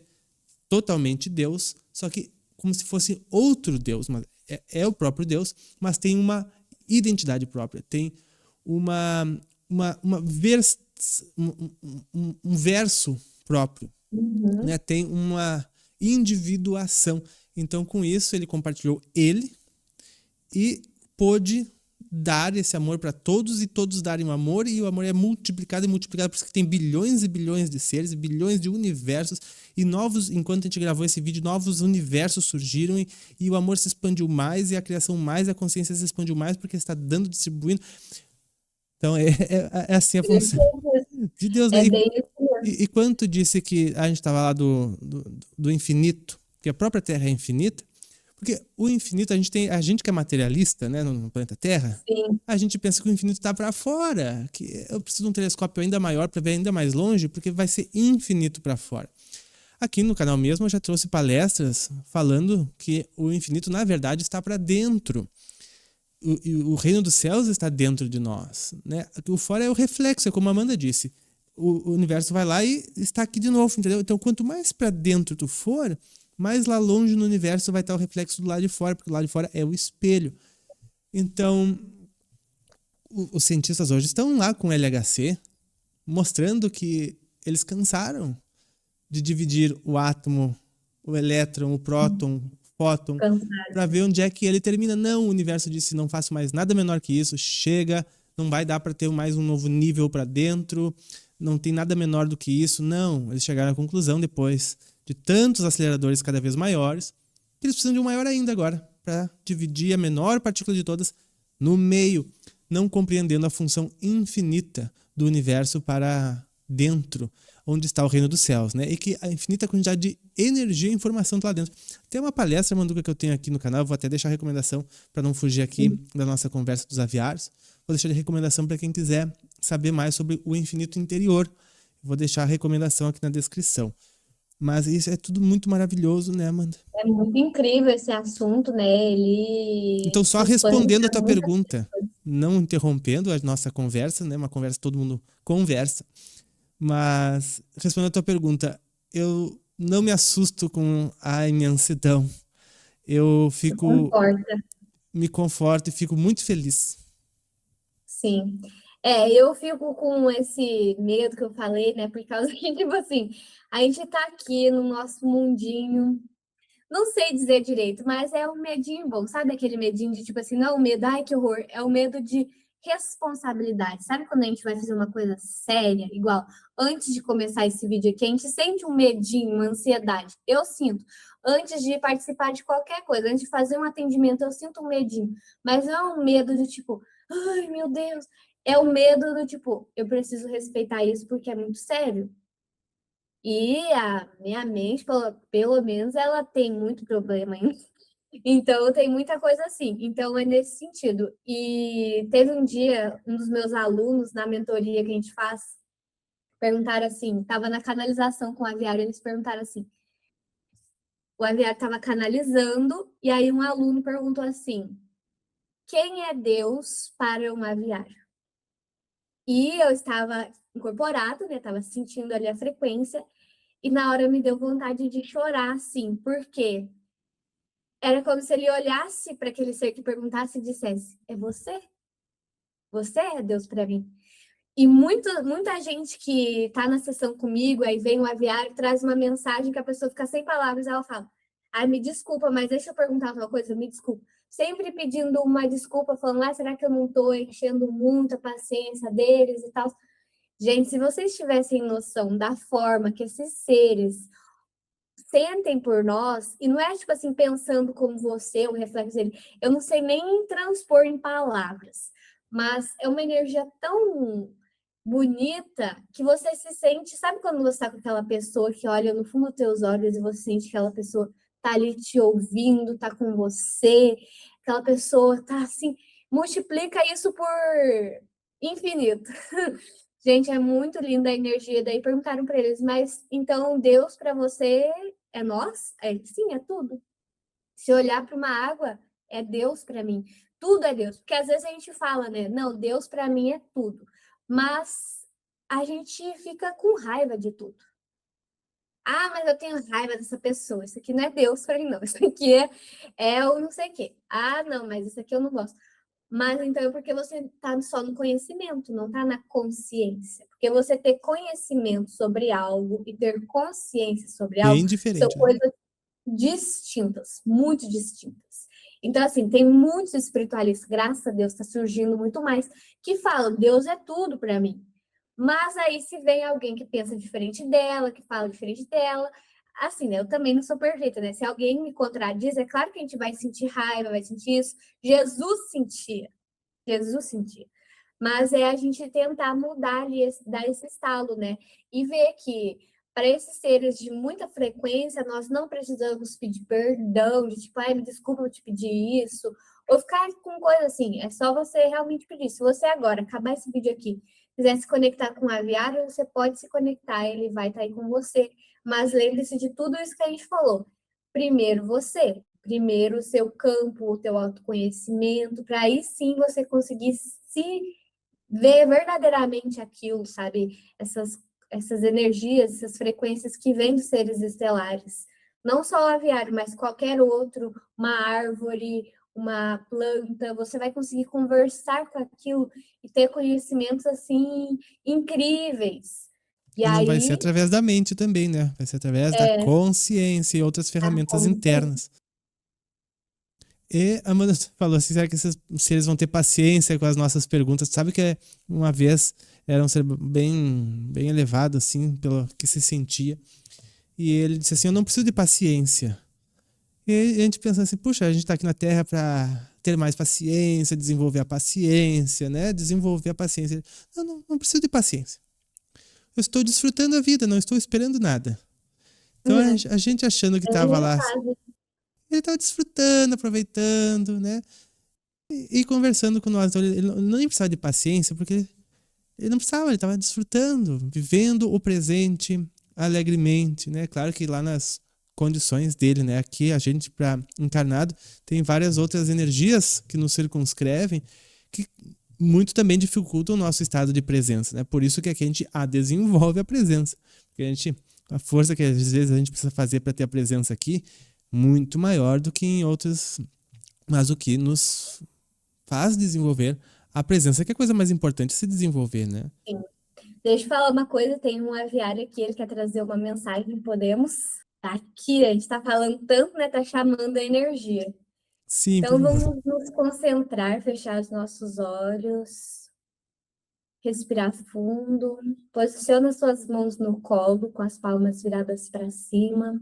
totalmente Deus, só que como se fosse outro Deus, mas é o próprio Deus, mas tem uma identidade própria, tem uma, uma um verso próprio, Uhum. né? Tem uma individuação. Então, com isso, ele compartilhou ele e pôde dar esse amor para todos e todos darem o amor, e o amor é multiplicado e multiplicado, por isso que tem bilhões e bilhões de seres e bilhões de universos, e novos, enquanto a gente gravou esse vídeo, novos universos surgiram, e o amor se expandiu mais, e a criação mais, e a consciência se expandiu mais, porque está dando, distribuindo. Então é assim a função de Deus, né? É bem isso mesmo. E quando tu disse que a gente estava lá do infinito, que a própria Terra é infinita, porque o infinito, a gente que é materialista, né, no planeta Terra, Sim. a gente pensa que o infinito está para fora, que eu preciso de um telescópio ainda maior para ver ainda mais longe, porque vai ser infinito para fora. Aqui no canal mesmo eu já trouxe palestras falando que o infinito na verdade está para dentro. O reino dos céus está dentro de nós, né? O fora é o reflexo, é como a Amanda disse. O universo vai lá e está aqui de novo, entendeu? Então, quanto mais para dentro tu for, mais lá longe no universo vai estar o reflexo do lado de fora, porque o lado de fora é o espelho. Então, os cientistas hoje estão lá com o LHC, mostrando que eles cansaram de dividir o átomo, o elétron, o próton, o fóton, Cansado. para ver onde é que ele termina. Não, o universo disse: não faço mais nada menor que isso, chega, não vai dar para ter mais um novo nível para dentro, não tem nada menor do que isso. Não, eles chegaram à conclusão, depois de tantos aceleradores cada vez maiores, que eles precisam de um maior ainda agora, para dividir a menor partícula de todas no meio, não compreendendo a função infinita do universo para dentro, onde está o reino dos céus, né? E que a infinita quantidade de energia e informação está lá dentro. Tem uma palestra, Manduca, que eu tenho aqui no canal, eu vou até deixar a recomendação para não fugir aqui da nossa conversa dos aviários. Vou deixar de recomendação para quem quiser saber mais sobre o infinito interior. Vou deixar a recomendação aqui na descrição. Mas isso é tudo muito maravilhoso, né, Amanda? É muito incrível esse assunto, né? Ele Então, só expande respondendo a para tua muitas pergunta, coisas. não interrompendo a nossa conversa, né? Uma conversa todo mundo conversa. Mas, respondendo a tua pergunta, eu não me assusto com a imensidão. Eu Não fico, importa. me conforto e fico muito feliz. Sim. É, eu fico com esse medo que eu falei, né? Por causa que, tipo assim, a gente tá aqui no nosso mundinho. Não sei dizer direito, mas é um medinho bom. Sabe aquele medinho de, tipo assim, não é o medo, ai, que horror. É o medo de responsabilidade. Sabe quando a gente vai fazer uma coisa séria, igual antes de começar esse vídeo aqui, a gente sente um medinho, uma ansiedade. Eu sinto. Antes de participar de qualquer coisa, antes de fazer um atendimento, eu sinto um medinho. Mas não é um medo de tipo, ai, meu Deus. É o medo do tipo, eu preciso respeitar isso porque é muito sério. E a minha mente, pelo menos, ela tem muito problema ainda. Então, tem muita coisa assim. Então, é nesse sentido. E teve um dia, um dos meus alunos, na mentoria que a gente faz, perguntaram assim: estava na canalização com o aviário, eles perguntaram assim: o aviário estava canalizando, e aí um aluno perguntou assim: quem é Deus para um aviário? E eu estava incorporado, né? Estava sentindo ali a frequência, e na hora me deu vontade de chorar, assim, porque era como se ele olhasse para aquele ser que perguntasse e dissesse: é você? Você é Deus para mim? E muita gente que tá na sessão comigo, aí vem o aviário, traz uma mensagem que a pessoa fica sem palavras, ela fala, ai, me desculpa, mas deixa eu perguntar uma coisa, me desculpa. Sempre pedindo uma desculpa, falando, será que eu não tô enchendo muito a paciência deles e tal? Gente, se vocês tivessem noção da forma que esses seres sentem por nós, e não é tipo assim, pensando como você, o reflexo dele, eu não sei nem transpor em palavras, mas é uma energia tão bonita que você se sente, sabe quando você está com aquela pessoa que olha no fundo dos teus olhos e você sente que aquela pessoa tá ali te ouvindo, tá com você, aquela pessoa tá assim, multiplica isso por infinito. Gente, é muito linda a energia. Daí perguntaram para eles, mas então Deus para você é nós? Sim, é tudo. Se olhar para uma água, é Deus para mim. Tudo é Deus. Porque às vezes a gente fala, né? Não, Deus para mim é tudo. Mas a gente fica com raiva de tudo. Ah, mas eu tenho raiva dessa pessoa. Isso aqui não é Deus para mim, não. Isso aqui é o não sei o quê. Ah, não, mas isso aqui eu não gosto. Mas então é porque você está só no conhecimento, não está na consciência. Porque você ter conhecimento sobre algo e ter consciência sobre algo Bem são diferente, né? coisas distintas, muito distintas. Então, assim, tem muitos espiritualistas, graças a Deus, está surgindo muito mais, que falam, Deus é tudo para mim. Mas aí, se vem alguém que pensa diferente dela, que fala diferente dela, assim, né? Eu também não sou perfeita, né? Se alguém me contradiz, é claro que a gente vai sentir raiva, vai sentir isso. Jesus sentia. Jesus sentia. Mas é a gente tentar mudar ali, dar esse estalo, né? E ver que para esses seres de muita frequência, nós não precisamos pedir perdão, de tipo, ai, me desculpa eu te pedir isso, ou ficar com coisa assim, é só você realmente pedir. Se você agora acabar esse vídeo aqui, quiser se conectar com o aviário, você pode se conectar, ele vai estar aí com você. Mas lembre-se de tudo isso que a gente falou. Primeiro você, primeiro o seu campo, o teu autoconhecimento, para aí sim você conseguir se ver verdadeiramente aquilo, sabe? Essas energias, essas frequências que vêm dos seres estelares. Não só o aviário, mas qualquer outro, uma árvore, uma planta, você vai conseguir conversar com aquilo e ter conhecimentos assim incríveis. E E não vai ser aí, através da mente também, né? Vai ser através da é, consciência e outras a ferramentas consciência. internas. E a Amanda falou assim: será que esses seres vão ter paciência com as nossas perguntas? Sabe que uma vez era um ser bem elevado, assim, pelo que se sentia. E ele disse assim: eu não preciso de paciência. E a gente pensa assim: puxa, a gente está aqui na Terra para ter mais paciência, desenvolver a paciência, né? Desenvolver a paciência. Não preciso de paciência. Eu estou desfrutando a vida, não estou esperando nada. Então É, a gente achando que tem estava uma lá, fase. ele estava desfrutando, aproveitando, né? E conversando com nós. Então ele não nem precisava de paciência, porque ele não precisava, ele estava desfrutando, vivendo o presente alegremente, né? Claro que lá nas condições dele, né? Aqui a gente, para encarnado, tem várias outras energias que nos circunscrevem que muito também dificultam o nosso estado de presença, né? Por isso que aqui a gente desenvolve a presença. Porque a força que às vezes a gente precisa fazer para ter a presença aqui, muito maior do que em outros, mas o que nos faz desenvolver a presença, que é a coisa mais importante se desenvolver, né? Sim. Deixa eu falar uma coisa, tem um aviário aqui, ele quer trazer uma mensagem, podemos? Tá aqui, a gente tá falando tanto, né? Tá chamando a energia. Sim, por Então favor. vamos nos concentrar, fechar os nossos olhos, respirar fundo, posiciona suas mãos no colo, com as palmas viradas para cima.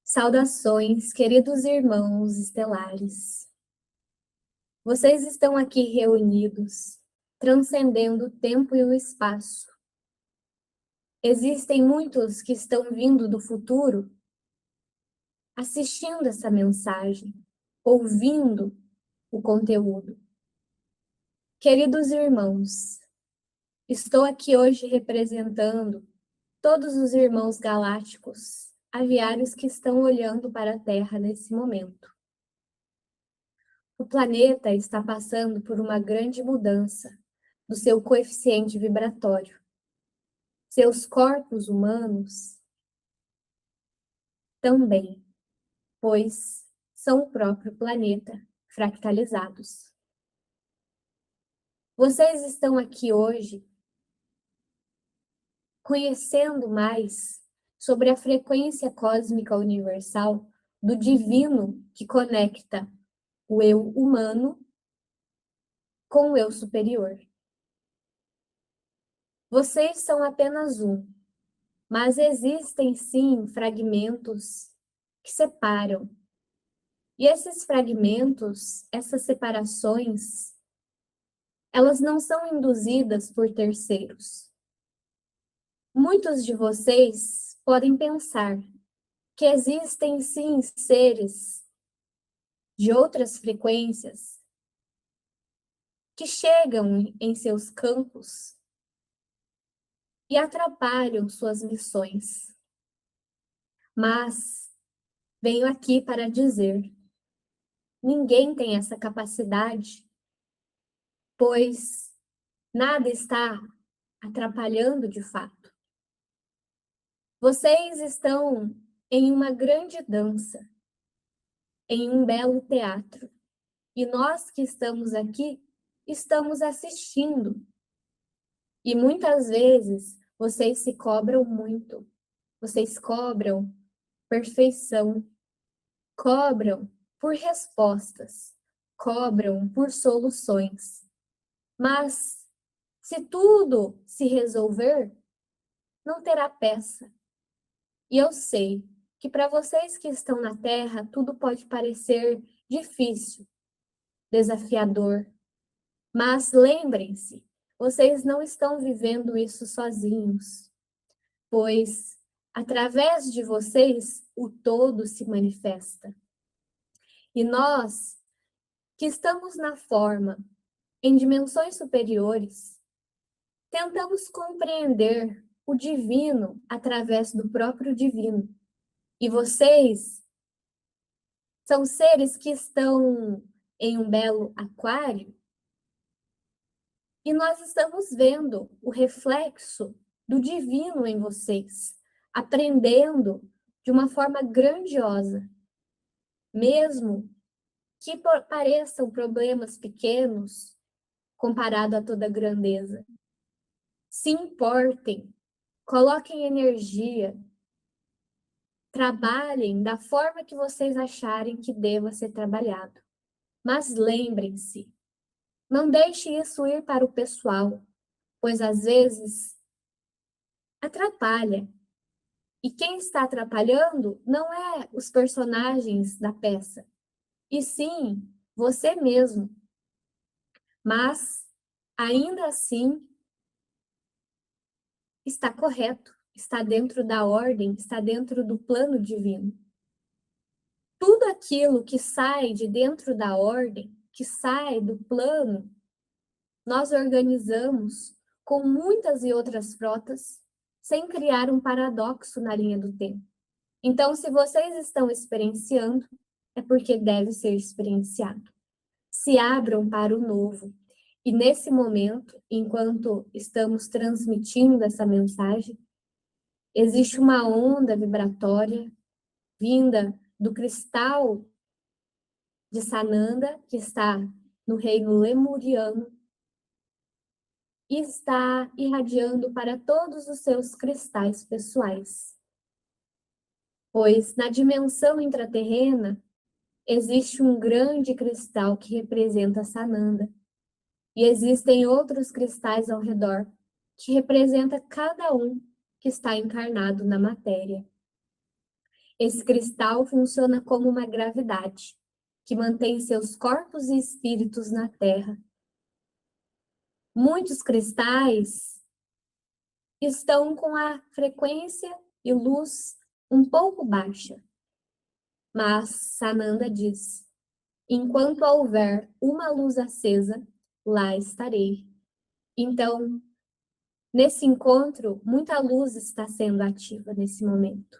Saudações, queridos irmãos estelares. Vocês estão aqui reunidos, transcendendo o tempo e o espaço. Existem muitos que estão vindo do futuro, assistindo essa mensagem, ouvindo o conteúdo. Queridos irmãos, estou aqui hoje representando todos os irmãos galácticos, aviários que estão olhando para a Terra nesse momento. O planeta está passando por uma grande mudança do seu coeficiente vibratório. Seus corpos humanos também, pois são o próprio planeta, fractalizados. Vocês estão aqui hoje conhecendo mais sobre a frequência cósmica universal do divino que conecta o eu humano com o eu superior. Vocês são apenas um, mas existem sim fragmentos que separam. E esses fragmentos, essas separações, elas não são induzidas por terceiros. Muitos de vocês podem pensar que existem sim seres de outras frequências que chegam em seus campos e atrapalham suas missões. Mas venho aqui para dizer, ninguém tem essa capacidade, pois nada está atrapalhando de fato. Vocês estão em uma grande dança, em um belo teatro, e nós que estamos aqui estamos assistindo. E muitas vezes vocês se cobram muito, vocês cobram perfeição, cobram por respostas, cobram por soluções. Mas se tudo se resolver, não terá peça. E eu sei que para vocês que estão na Terra, tudo pode parecer difícil, desafiador. Mas lembrem-se, vocês não estão vivendo isso sozinhos, pois através de vocês o todo se manifesta. E nós, que estamos na forma, em dimensões superiores, tentamos compreender o divino através do próprio divino. E vocês são seres que estão em um belo aquário e nós estamos vendo o reflexo do divino em vocês, aprendendo de uma forma grandiosa, mesmo que pareçam problemas pequenos comparado a toda a grandeza. Se importem, coloquem energia, trabalhem da forma que vocês acharem que deva ser trabalhado. Mas lembrem-se, não deixe isso ir para o pessoal, pois às vezes atrapalha. E quem está atrapalhando não é os personagens da peça, e sim você mesmo. Mas, ainda assim, está correto, está dentro da ordem, está dentro do plano divino. Tudo aquilo que sai de dentro da ordem, que sai do plano, nós organizamos com muitas e outras frotas, sem criar um paradoxo na linha do tempo. Então, se vocês estão experienciando, é porque deve ser experienciado. Se abram para o novo. E nesse momento, enquanto estamos transmitindo essa mensagem, existe uma onda vibratória vinda do cristal de Sananda, que está no reino lemuriano, e está irradiando para todos os seus cristais pessoais. Pois na dimensão intraterrena existe um grande cristal que representa Sananda, e existem outros cristais ao redor que representa cada um que está encarnado na matéria. Esse cristal funciona como uma gravidade que mantém seus corpos e espíritos na Terra. Muitos cristais estão com a frequência e luz um pouco baixa. Mas Sananda diz: enquanto houver uma luz acesa, lá estarei. Então, nesse encontro, muita luz está sendo ativa nesse momento.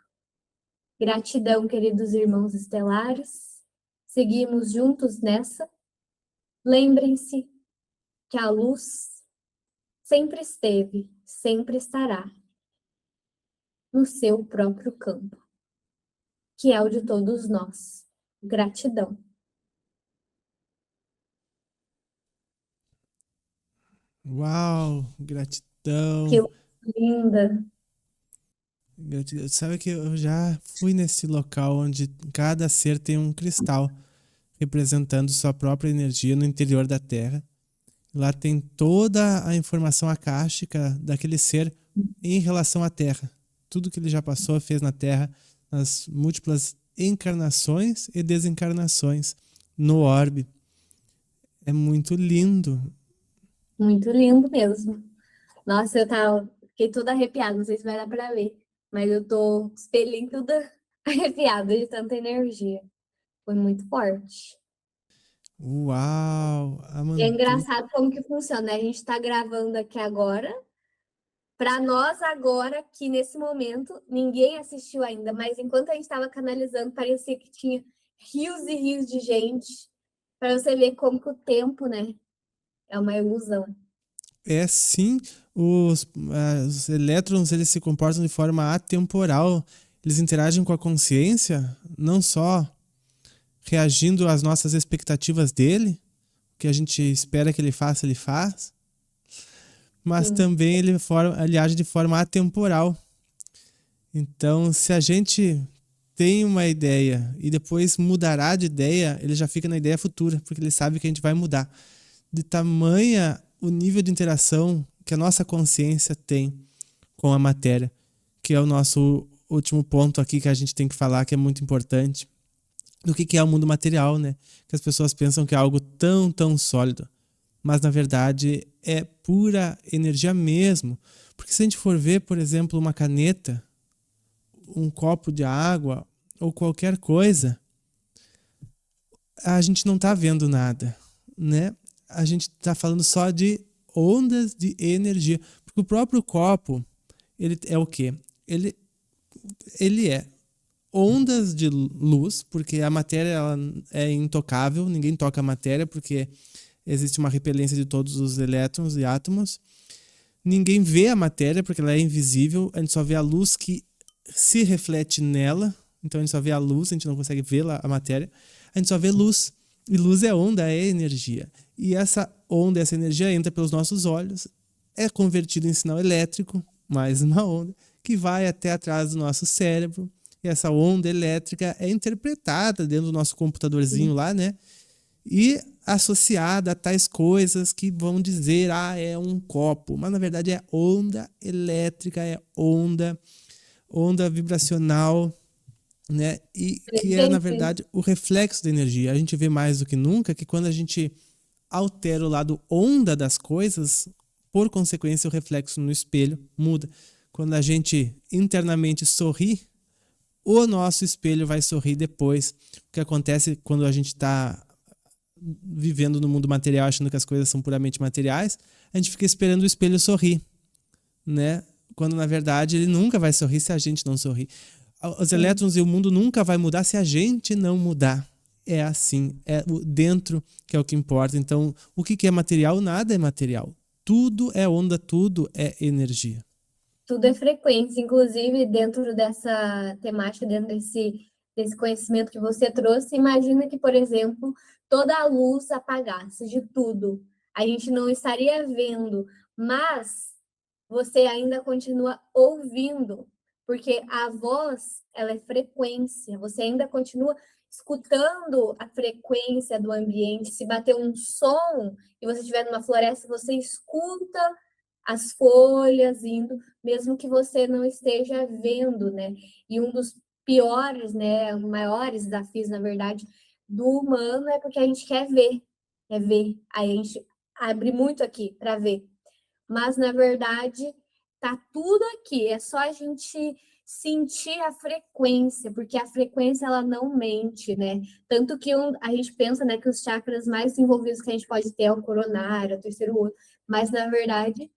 Gratidão, queridos irmãos estelares. Seguimos juntos nessa. Lembrem-se que a luz sempre esteve, sempre estará no seu próprio campo, que é o de todos nós. Gratidão. Uau, Que gratidão. linda. Gratidão. Sabe que eu já fui nesse local onde cada ser tem um cristal representando sua própria energia no interior da Terra. Lá tem toda a informação akáshica daquele ser em relação à Terra. Tudo que ele já passou, fez na Terra, nas múltiplas encarnações e desencarnações no orbe. É muito lindo. Muito lindo mesmo. Nossa, fiquei toda arrepiada, não sei se vai dar pra ver, mas eu tô com os pelinhos tudo arrepiada de tanta energia. Foi muito forte. Uau! A E é Manduca. engraçado como que funciona, né? A gente tá gravando aqui agora. Para nós agora, que nesse momento ninguém assistiu ainda, mas enquanto a gente estava canalizando, parecia que tinha rios e rios de gente. Para você ver como que o tempo, né, é uma ilusão. É sim, os elétrons eles se comportam de forma atemporal. Eles interagem com a consciência, não só reagindo às nossas expectativas dele, o que a gente espera que ele faz, mas Sim, também ele age de forma atemporal. Então, se a gente tem uma ideia e depois mudará de ideia, ele já fica na ideia futura, porque ele sabe que a gente vai mudar. De tamanha o nível de interação que a nossa consciência tem com a matéria, que é o nosso último ponto aqui que a gente tem que falar, que é muito importante, do que é o mundo material, né? Que as pessoas pensam que é algo tão, tão sólido, mas na verdade é pura energia mesmo. Porque se a gente for ver, por exemplo, uma caneta, um copo de água ou qualquer coisa, a gente não está vendo nada, né? A gente está falando só de ondas de energia. Porque o próprio copo, ele é o quê? Ele, ele é ondas de luz, porque a matéria ela é intocável, ninguém toca a matéria, porque existe uma repelência de todos os elétrons e átomos. Ninguém vê a matéria, porque ela é invisível, a gente só vê a luz que se reflete nela, então a gente só vê a luz, a gente não consegue ver a matéria, a gente só vê luz. E luz é onda, é energia. E essa onda, essa energia entra pelos nossos olhos, é convertida em sinal elétrico, mais uma onda, que vai até atrás do nosso cérebro. E essa onda elétrica é interpretada dentro do nosso computadorzinho sim. lá, né? E associada a tais coisas que vão dizer, é um copo. Mas na verdade é onda elétrica, é onda vibracional, né? E que é, na Frequência. verdade, o reflexo da energia. A gente vê mais do que nunca que quando a gente altera o lado onda das coisas, por consequência, o reflexo no espelho muda. Quando a gente internamente sorri, o nosso espelho vai sorrir depois. O que acontece quando a gente está vivendo no mundo material, achando que as coisas são puramente materiais, a gente fica esperando o espelho sorrir, né? Quando na verdade ele nunca vai sorrir se a gente não sorrir. Os Sim. elétrons e o mundo nunca vai mudar se a gente não mudar. É assim, é o dentro que é o que importa. Então, o que é material? Nada é material. Tudo é onda, tudo é energia. Tudo é frequência, inclusive dentro dessa temática, dentro desse conhecimento que você trouxe, imagina que, por exemplo, toda a luz apagasse de tudo. A gente não estaria vendo, mas você ainda continua ouvindo, porque a voz, ela é frequência, você ainda continua escutando a frequência do ambiente. Se bater um som e você estiver numa floresta, você escuta as folhas indo, mesmo que você não esteja vendo, né? E um dos piores, né, maiores desafios, na verdade, do humano é porque a gente quer ver, quer ver. Aí a gente abre muito aqui para ver. Mas na verdade, tá tudo aqui, é só a gente sentir a frequência, porque a frequência ela não mente, né? Tanto que a gente pensa, né, que os chakras mais desenvolvidos que a gente pode ter é o coronário, o terceiro olho, mas na verdade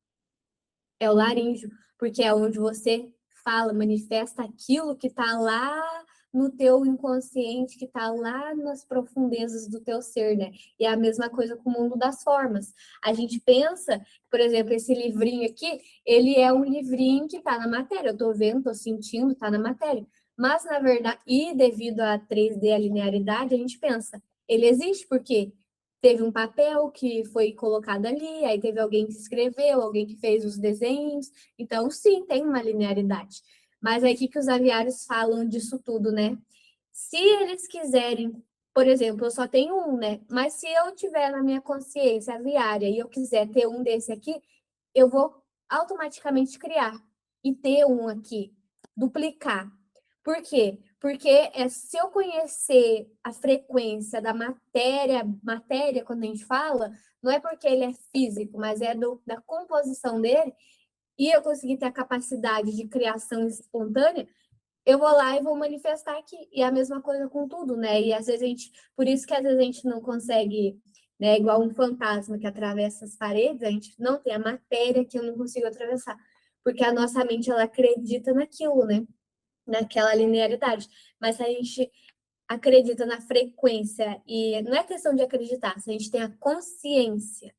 é o laríngeo, porque é onde você fala, manifesta aquilo que está lá no teu inconsciente, que está lá nas profundezas do teu ser, né? E é a mesma coisa com o mundo das formas. A gente pensa, por exemplo, esse livrinho aqui, ele é um livrinho que está na matéria. Eu estou vendo, estou sentindo, está na matéria. Mas, na verdade, e devido à 3D, a linearidade, a gente pensa, ele existe porque teve um papel que foi colocado ali, aí teve alguém que escreveu, alguém que fez os desenhos, então sim, tem uma linearidade. Mas aí o que os aviários falam disso tudo, né? Se eles quiserem, por exemplo, eu só tenho um, né? Mas se eu tiver na minha consciência aviária e eu quiser ter um desse aqui, eu vou automaticamente criar e ter um aqui, duplicar. Por quê? Porque se eu conhecer a frequência da matéria, quando a gente fala, não é porque ele é físico, mas é da composição dele, e eu conseguir ter a capacidade de criação espontânea, eu vou lá e vou manifestar aqui. E a mesma coisa com tudo, né? E às vezes por isso que às vezes a gente não consegue, né? Igual um fantasma que atravessa as paredes, a gente não tem a matéria que eu não consigo atravessar. Porque a nossa mente, ela acredita naquilo, né? Naquela linearidade. Mas se a gente acredita na frequência, e não é questão de acreditar, se a gente tem a consciência,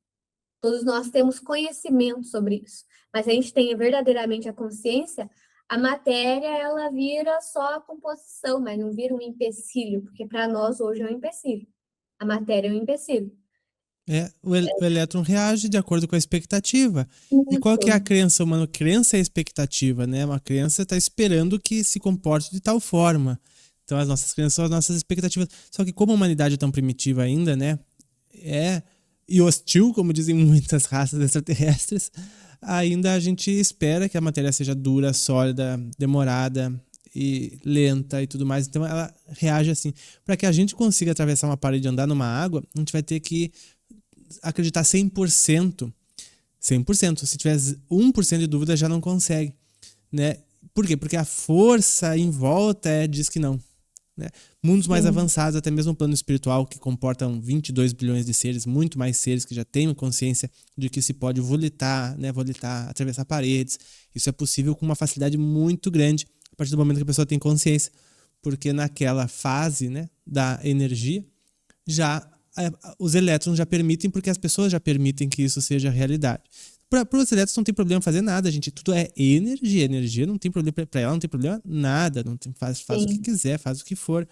todos nós temos conhecimento sobre isso, mas a gente tem verdadeiramente a consciência, a matéria ela vira só a composição, mas não vira um empecilho, porque para nós hoje é um empecilho. A matéria é um empecilho. O elétron reage de acordo com a expectativa. E qual que é a Isso. crença humana? Crença é expectativa, né? Uma crença está esperando que se comporte de tal forma. Então as nossas crenças são as nossas expectativas. Só que como a humanidade é tão primitiva ainda, né? E hostil, como dizem muitas raças extraterrestres, ainda a gente espera que a matéria seja dura, sólida, demorada e lenta e tudo mais. Então ela reage assim. Para que a gente consiga atravessar uma parede e andar numa água, a gente vai ter que acreditar 100%. 100%. Se tiver 1% de dúvida, já não consegue, né? Por quê? Porque a força em volta diz que não. Né? Mundos mais Sim. avançados, até mesmo o plano espiritual, que comportam 22 bilhões de seres, muito mais seres que já têm consciência de que se pode volitar, né? Volitar, atravessar paredes. Isso é possível com uma facilidade muito grande a partir do momento que a pessoa tem consciência. Porque naquela fase, né, da energia, já os elétrons já permitem, porque as pessoas já permitem que isso seja realidade. Para os elétrons não tem problema fazer nada, gente. Tudo é energia. Energia não tem problema para ela, não tem problema nada. Não tem, faz o que Sim. quiser, faz o que for.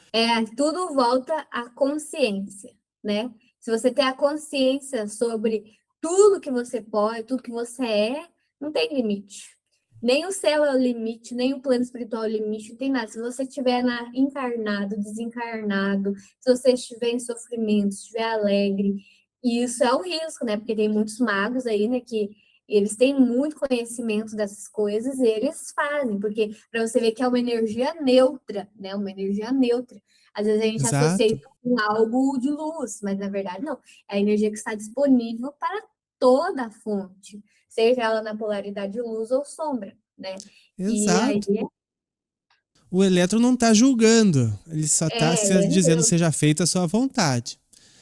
Tudo volta à consciência, né? Se você tem a consciência sobre tudo que você pode, tudo que você não tem limite. Nem o céu é o limite, nem o plano espiritual é o limite, não tem nada. Se você estiver encarnado, desencarnado, se você estiver em sofrimento, estiver alegre, e isso é um risco, né? Porque tem muitos magos aí, né, que eles têm muito conhecimento dessas coisas e eles fazem, porque para você ver que é uma energia neutra, né? Uma energia neutra. Às vezes a gente associa Exato. isso com algo de luz, mas na verdade não. É a energia que está disponível para toda a fonte, seja ela na polaridade luz ou sombra, né? E aí Exato. O elétron não está julgando. Ele só está ele é dizendo neutro. seja feita a sua vontade.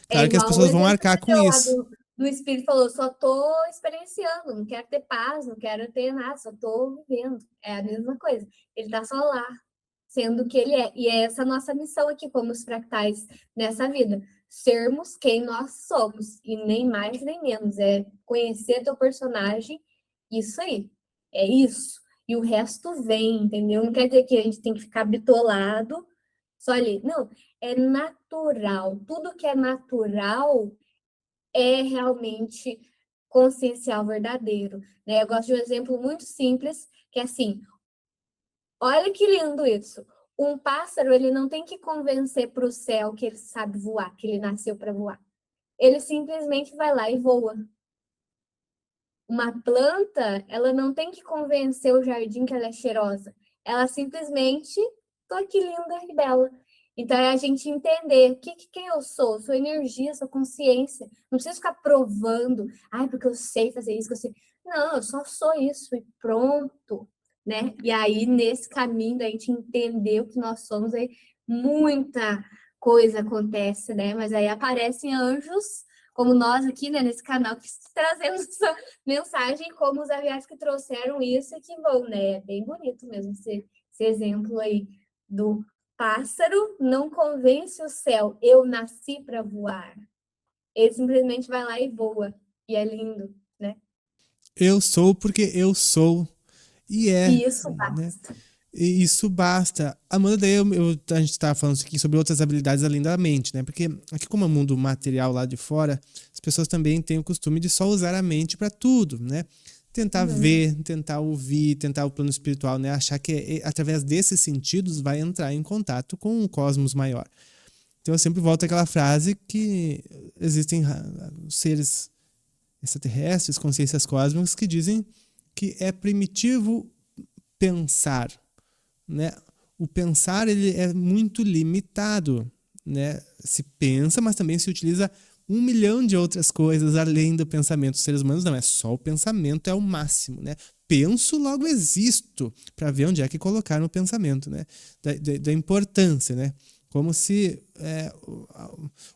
É Claro que as igual o pessoas vão exemplo que arcar você com deu lá isso. do espírito, falou, só tô experienciando, não quero ter paz, não quero ter nada, só tô vivendo. É a mesma coisa. Ele tá só lá, sendo o que ele é. E é essa nossa missão aqui, como os fractais nessa vida. Sermos quem nós somos, e nem mais nem menos. É conhecer teu personagem, isso aí. É isso. E o resto vem, entendeu? Não quer dizer que a gente tem que ficar bitolado só ali. Não, é natural. Tudo que é natural é realmente consciencial verdadeiro, né? Eu gosto de um exemplo muito simples, que é assim, olha que lindo isso. Um pássaro, ele não tem que convencer para o céu que ele sabe voar, que ele nasceu para voar. Ele simplesmente vai lá e voa. Uma planta, ela não tem que convencer o jardim que ela é cheirosa. Ela simplesmente, tô aqui linda e bela. Então é a gente entender quem eu sou, sou energia, sou consciência. Não preciso ficar provando, porque eu sei fazer isso, que eu sei. Não, eu só sou isso e pronto, né? E aí nesse caminho da gente entender o que nós somos, aí muita coisa acontece, né? Mas aí aparecem anjos como nós aqui, né, nesse canal, que trazemos mensagem como os aviados que trouxeram isso e que vão, né? É bem bonito mesmo esse exemplo aí do pássaro não convence o céu, eu nasci para voar. Ele simplesmente vai lá e voa. E é lindo, né? Eu sou porque eu sou. E E isso né? basta. E isso basta. Amanda, daí a gente estava falando aqui sobre outras habilidades além da mente, né? Porque aqui, como é um mundo material lá de fora, as pessoas também têm o costume de só usar a mente para tudo, né? Tentar Uhum. ver, tentar ouvir, tentar o plano espiritual, né? Achar que através desses sentidos vai entrar em contato com um cosmos maior. Então eu sempre volto àquela frase que existem seres extraterrestres, consciências cósmicas, que dizem que é primitivo pensar, né? O pensar ele é muito limitado, né? Se pensa, mas também se utiliza 1 milhão de outras coisas além do pensamento. Os seres humanos não, é só o pensamento, é o máximo, né? Penso, logo existo, para ver onde é que colocar no pensamento, né? Da importância, né? Como se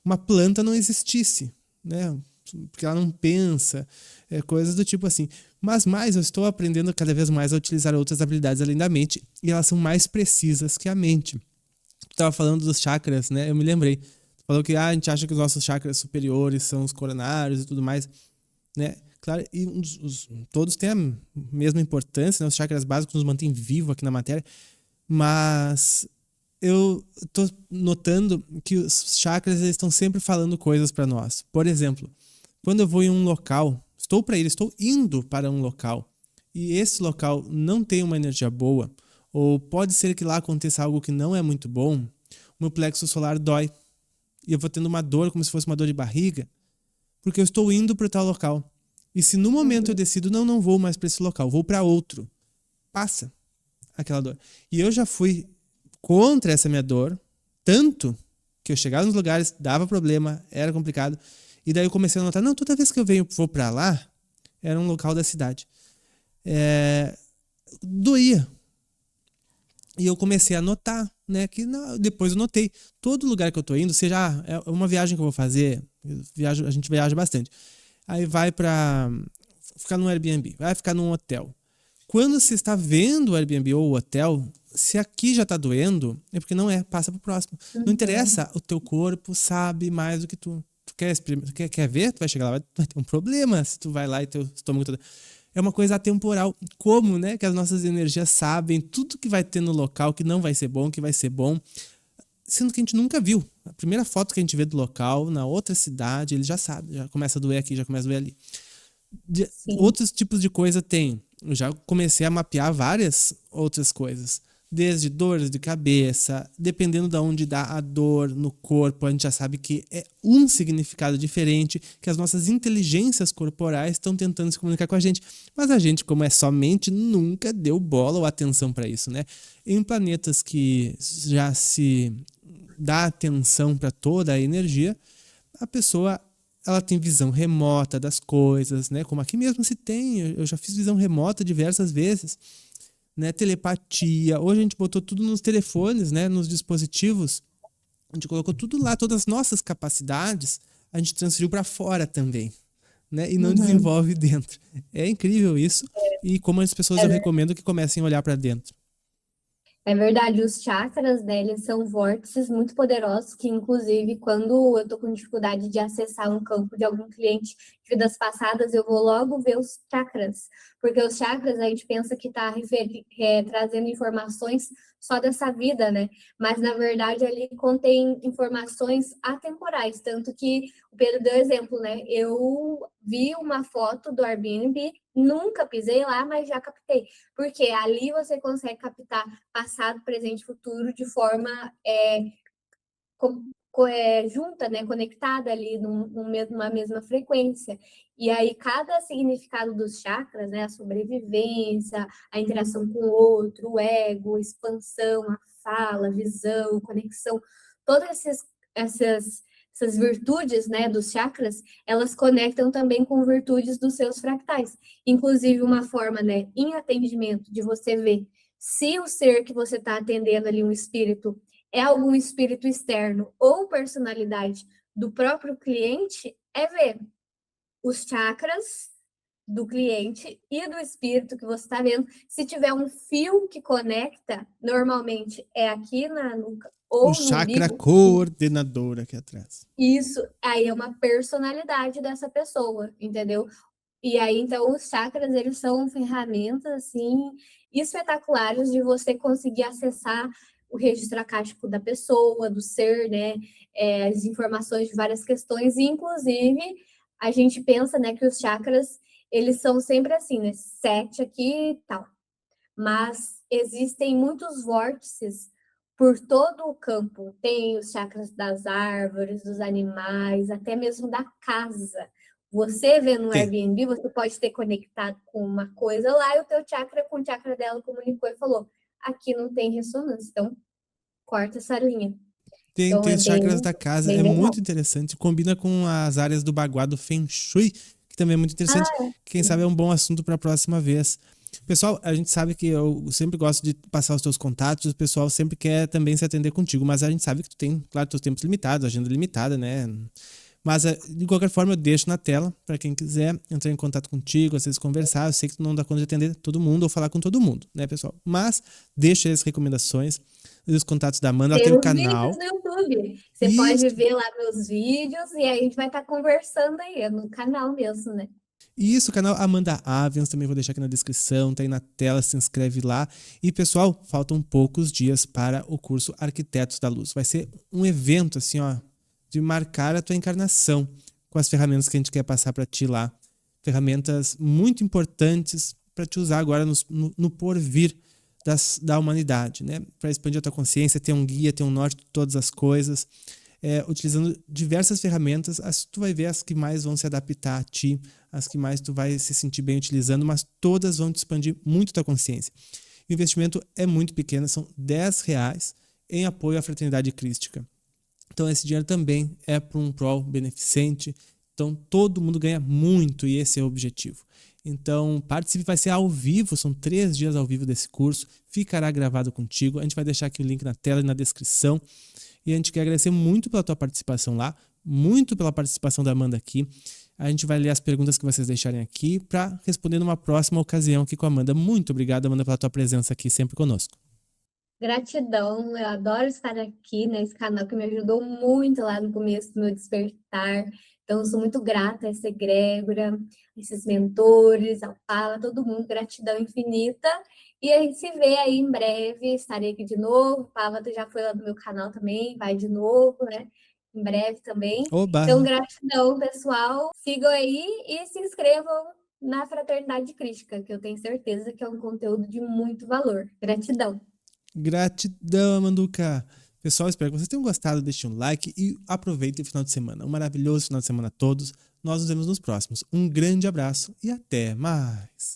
uma planta não existisse, né? Porque ela não pensa, coisas do tipo assim. Mas mais eu estou aprendendo cada vez mais a utilizar outras habilidades além da mente e elas são mais precisas que a mente. Tu estava falando dos chakras, né? Eu me lembrei. Tu falou que a gente acha que os nossos chakras superiores são os coronários e tudo mais, né? Claro, e todos têm a mesma importância, né? Os chakras básicos nos mantêm vivo aqui na matéria, mas eu tô notando que os chakras eles estão sempre falando coisas para nós. Por exemplo, quando eu vou em um local, estou indo para um local e esse local não tem uma energia boa, ou pode ser que lá aconteça algo que não é muito bom, o meu plexo solar dói e eu vou tendo uma dor como se fosse uma dor de barriga, porque eu estou indo para tal local. E se no momento eu Uhum. decido não vou mais para esse local, vou para outro, passa aquela dor. E eu já fui contra essa minha dor, tanto que eu chegava nos lugares, dava problema, era complicado. E daí eu comecei a notar, não, toda vez que eu vou pra lá, era um local da cidade. Doía. E eu comecei a notar, né? Que não, depois eu notei. Todo lugar que eu tô indo, seja é uma viagem que eu vou fazer, a gente viaja bastante. Aí vai pra ficar num Airbnb, vai ficar num hotel. Quando você está vendo o Airbnb ou o hotel, se aqui já tá doendo, é porque não é, passa pro próximo. Não Uhum. interessa, o teu corpo sabe mais do que tu. Tu quer ver? Tu vai chegar lá, vai ter um problema se tu vai lá e teu estômago todo. É uma coisa atemporal. Como, né? Que as nossas energias sabem tudo que vai ter no local, que não vai ser bom, que vai ser bom. Sendo que a gente nunca viu. A primeira foto que a gente vê do local, na outra cidade, ele já sabe. Já começa a doer aqui, já começa a doer ali. Sim. Outros tipos de coisa tem. Eu já comecei a mapear várias outras coisas. Desde dores de cabeça, dependendo de onde dá a dor no corpo, a gente já sabe que é um significado diferente, que as nossas inteligências corporais estão tentando se comunicar com a gente. Mas a gente, como é somente, nunca deu bola ou atenção para isso, né? Em planetas que já se dá atenção para toda a energia, a pessoa ela tem visão remota das coisas, né? Como aqui mesmo se tem, eu já fiz visão remota diversas vezes, né? Telepatia. Hoje a gente botou tudo nos telefones, né? Nos dispositivos. A gente colocou tudo lá, todas as nossas capacidades, a gente transferiu para fora também, né? E não Uhum. desenvolve dentro. É incrível isso. E como as pessoas É eu recomendo que comecem a olhar para dentro. É verdade, os chakras, né, eles são vórtices muito poderosos que, inclusive, quando eu tô com dificuldade de acessar um campo de algum cliente de vidas passadas, eu vou logo ver os chakras, porque os chakras a gente pensa que está trazendo informações só dessa vida, né? Mas, na verdade, ali contém informações atemporais, tanto que o Pedro deu exemplo, né? Eu vi uma foto do Airbnb, nunca pisei lá, mas já captei, porque ali você consegue captar passado, presente e futuro de forma junta, né, conectada ali numa mesma frequência. E aí, cada significado dos chakras, né, a sobrevivência, a interação com o outro, o ego, a expansão, a fala, a visão, conexão, todas essas virtudes, né, dos chakras, elas conectam também com virtudes dos seus fractais. Inclusive, uma forma, né, em atendimento, de você ver se o ser que você está atendendo ali, um espírito, é algum espírito externo ou personalidade do próprio cliente, é ver os chakras do cliente e do espírito que você está vendo. Se tiver um fio que conecta, normalmente é aqui na nuca O ou no chakra umbigo. coordenador aqui atrás. Isso aí é uma personalidade dessa pessoa, entendeu? E aí, então, os chakras, eles são ferramentas, assim, espetaculares de você conseguir acessar o registro acástico da pessoa, do ser, né? As informações de várias questões. E, inclusive, a gente pensa, né, que os chakras, eles são sempre assim, né? 7 aqui e tal. Mas existem muitos vórtices por todo o campo. Tem os chakras das árvores, dos animais, até mesmo da casa. Você vê no Tem. Airbnb, você pode ter conectado com uma coisa lá e o teu chakra com o chakra dela comunicou e falou: aqui não tem ressonância, então corta essa linha. Tem, Então tem é os bem, chakras da casa, bem é legal. muito interessante. Combina com as áreas do Baguá do Feng Shui, que também é muito interessante. Ah, Quem sabe é um bom assunto para a próxima vez. Pessoal, a gente sabe que eu sempre gosto de passar os teus contatos, o pessoal sempre quer também se atender contigo, mas a gente sabe que tu tem, claro, teus tempos limitados, agenda limitada, né? Mas, de qualquer forma, eu deixo na tela para quem quiser entrar em contato contigo, às vezes conversar. Eu sei que tu não dá conta de atender todo mundo ou falar com todo mundo, né, pessoal? Mas deixa aí as recomendações e os contatos da Amanda. Ela tem tem um os vídeos canal. no YouTube. Você pode Isso, ver lá meus vídeos e aí a gente vai estar conversando aí, é no canal mesmo, né? isso, o canal Amanda Avians, também vou deixar aqui na descrição, tá aí na tela, se inscreve lá. E, pessoal, faltam poucos dias para o curso Arquitetos da Luz. Vai ser um evento, assim, ó, de marcar a tua encarnação com as ferramentas que a gente quer passar para ti lá. Ferramentas muito importantes para te usar agora no porvir da humanidade, né? Para expandir a tua consciência, ter um guia, ter um norte de todas as coisas. Utilizando diversas ferramentas, tu vai ver as que mais vão se adaptar a ti, as que mais tu vai se sentir bem utilizando, mas todas vão te expandir muito tua consciência. O investimento é muito pequeno, são R$ 10 em apoio à fraternidade crística. Então esse dinheiro também é para um prol beneficente, então todo mundo ganha muito e esse é o objetivo. Então participe, vai ser ao vivo, são 3 dias ao vivo desse curso, ficará gravado contigo, a gente vai deixar aqui o link na tela e na descrição. E a gente quer agradecer muito pela tua participação lá, muito pela participação da Amanda aqui. A gente vai ler as perguntas que vocês deixarem aqui para responder numa próxima ocasião aqui com a Amanda. Muito obrigado, Amanda, pela tua presença aqui sempre conosco. Gratidão, eu adoro estar aqui nesse canal que me ajudou muito lá no começo do meu despertar. Então, eu sou muito grata a essa egrégora, a esses mentores, ao Pala, todo mundo, gratidão infinita. E a gente se vê aí em breve, estarei aqui de novo. O Pala já foi lá no meu canal também, vai de novo, né? Em breve também. Oba! Então, gratidão, pessoal. Sigam aí e se inscrevam na Fraternidade Crística, que eu tenho certeza que é um conteúdo de muito valor. Gratidão. Gratidão, Amanduca! Pessoal, espero que vocês tenham gostado. Deixem um like e aproveitem o final de semana. Um maravilhoso final de semana a todos. Nós nos vemos nos próximos. Um grande abraço e até mais!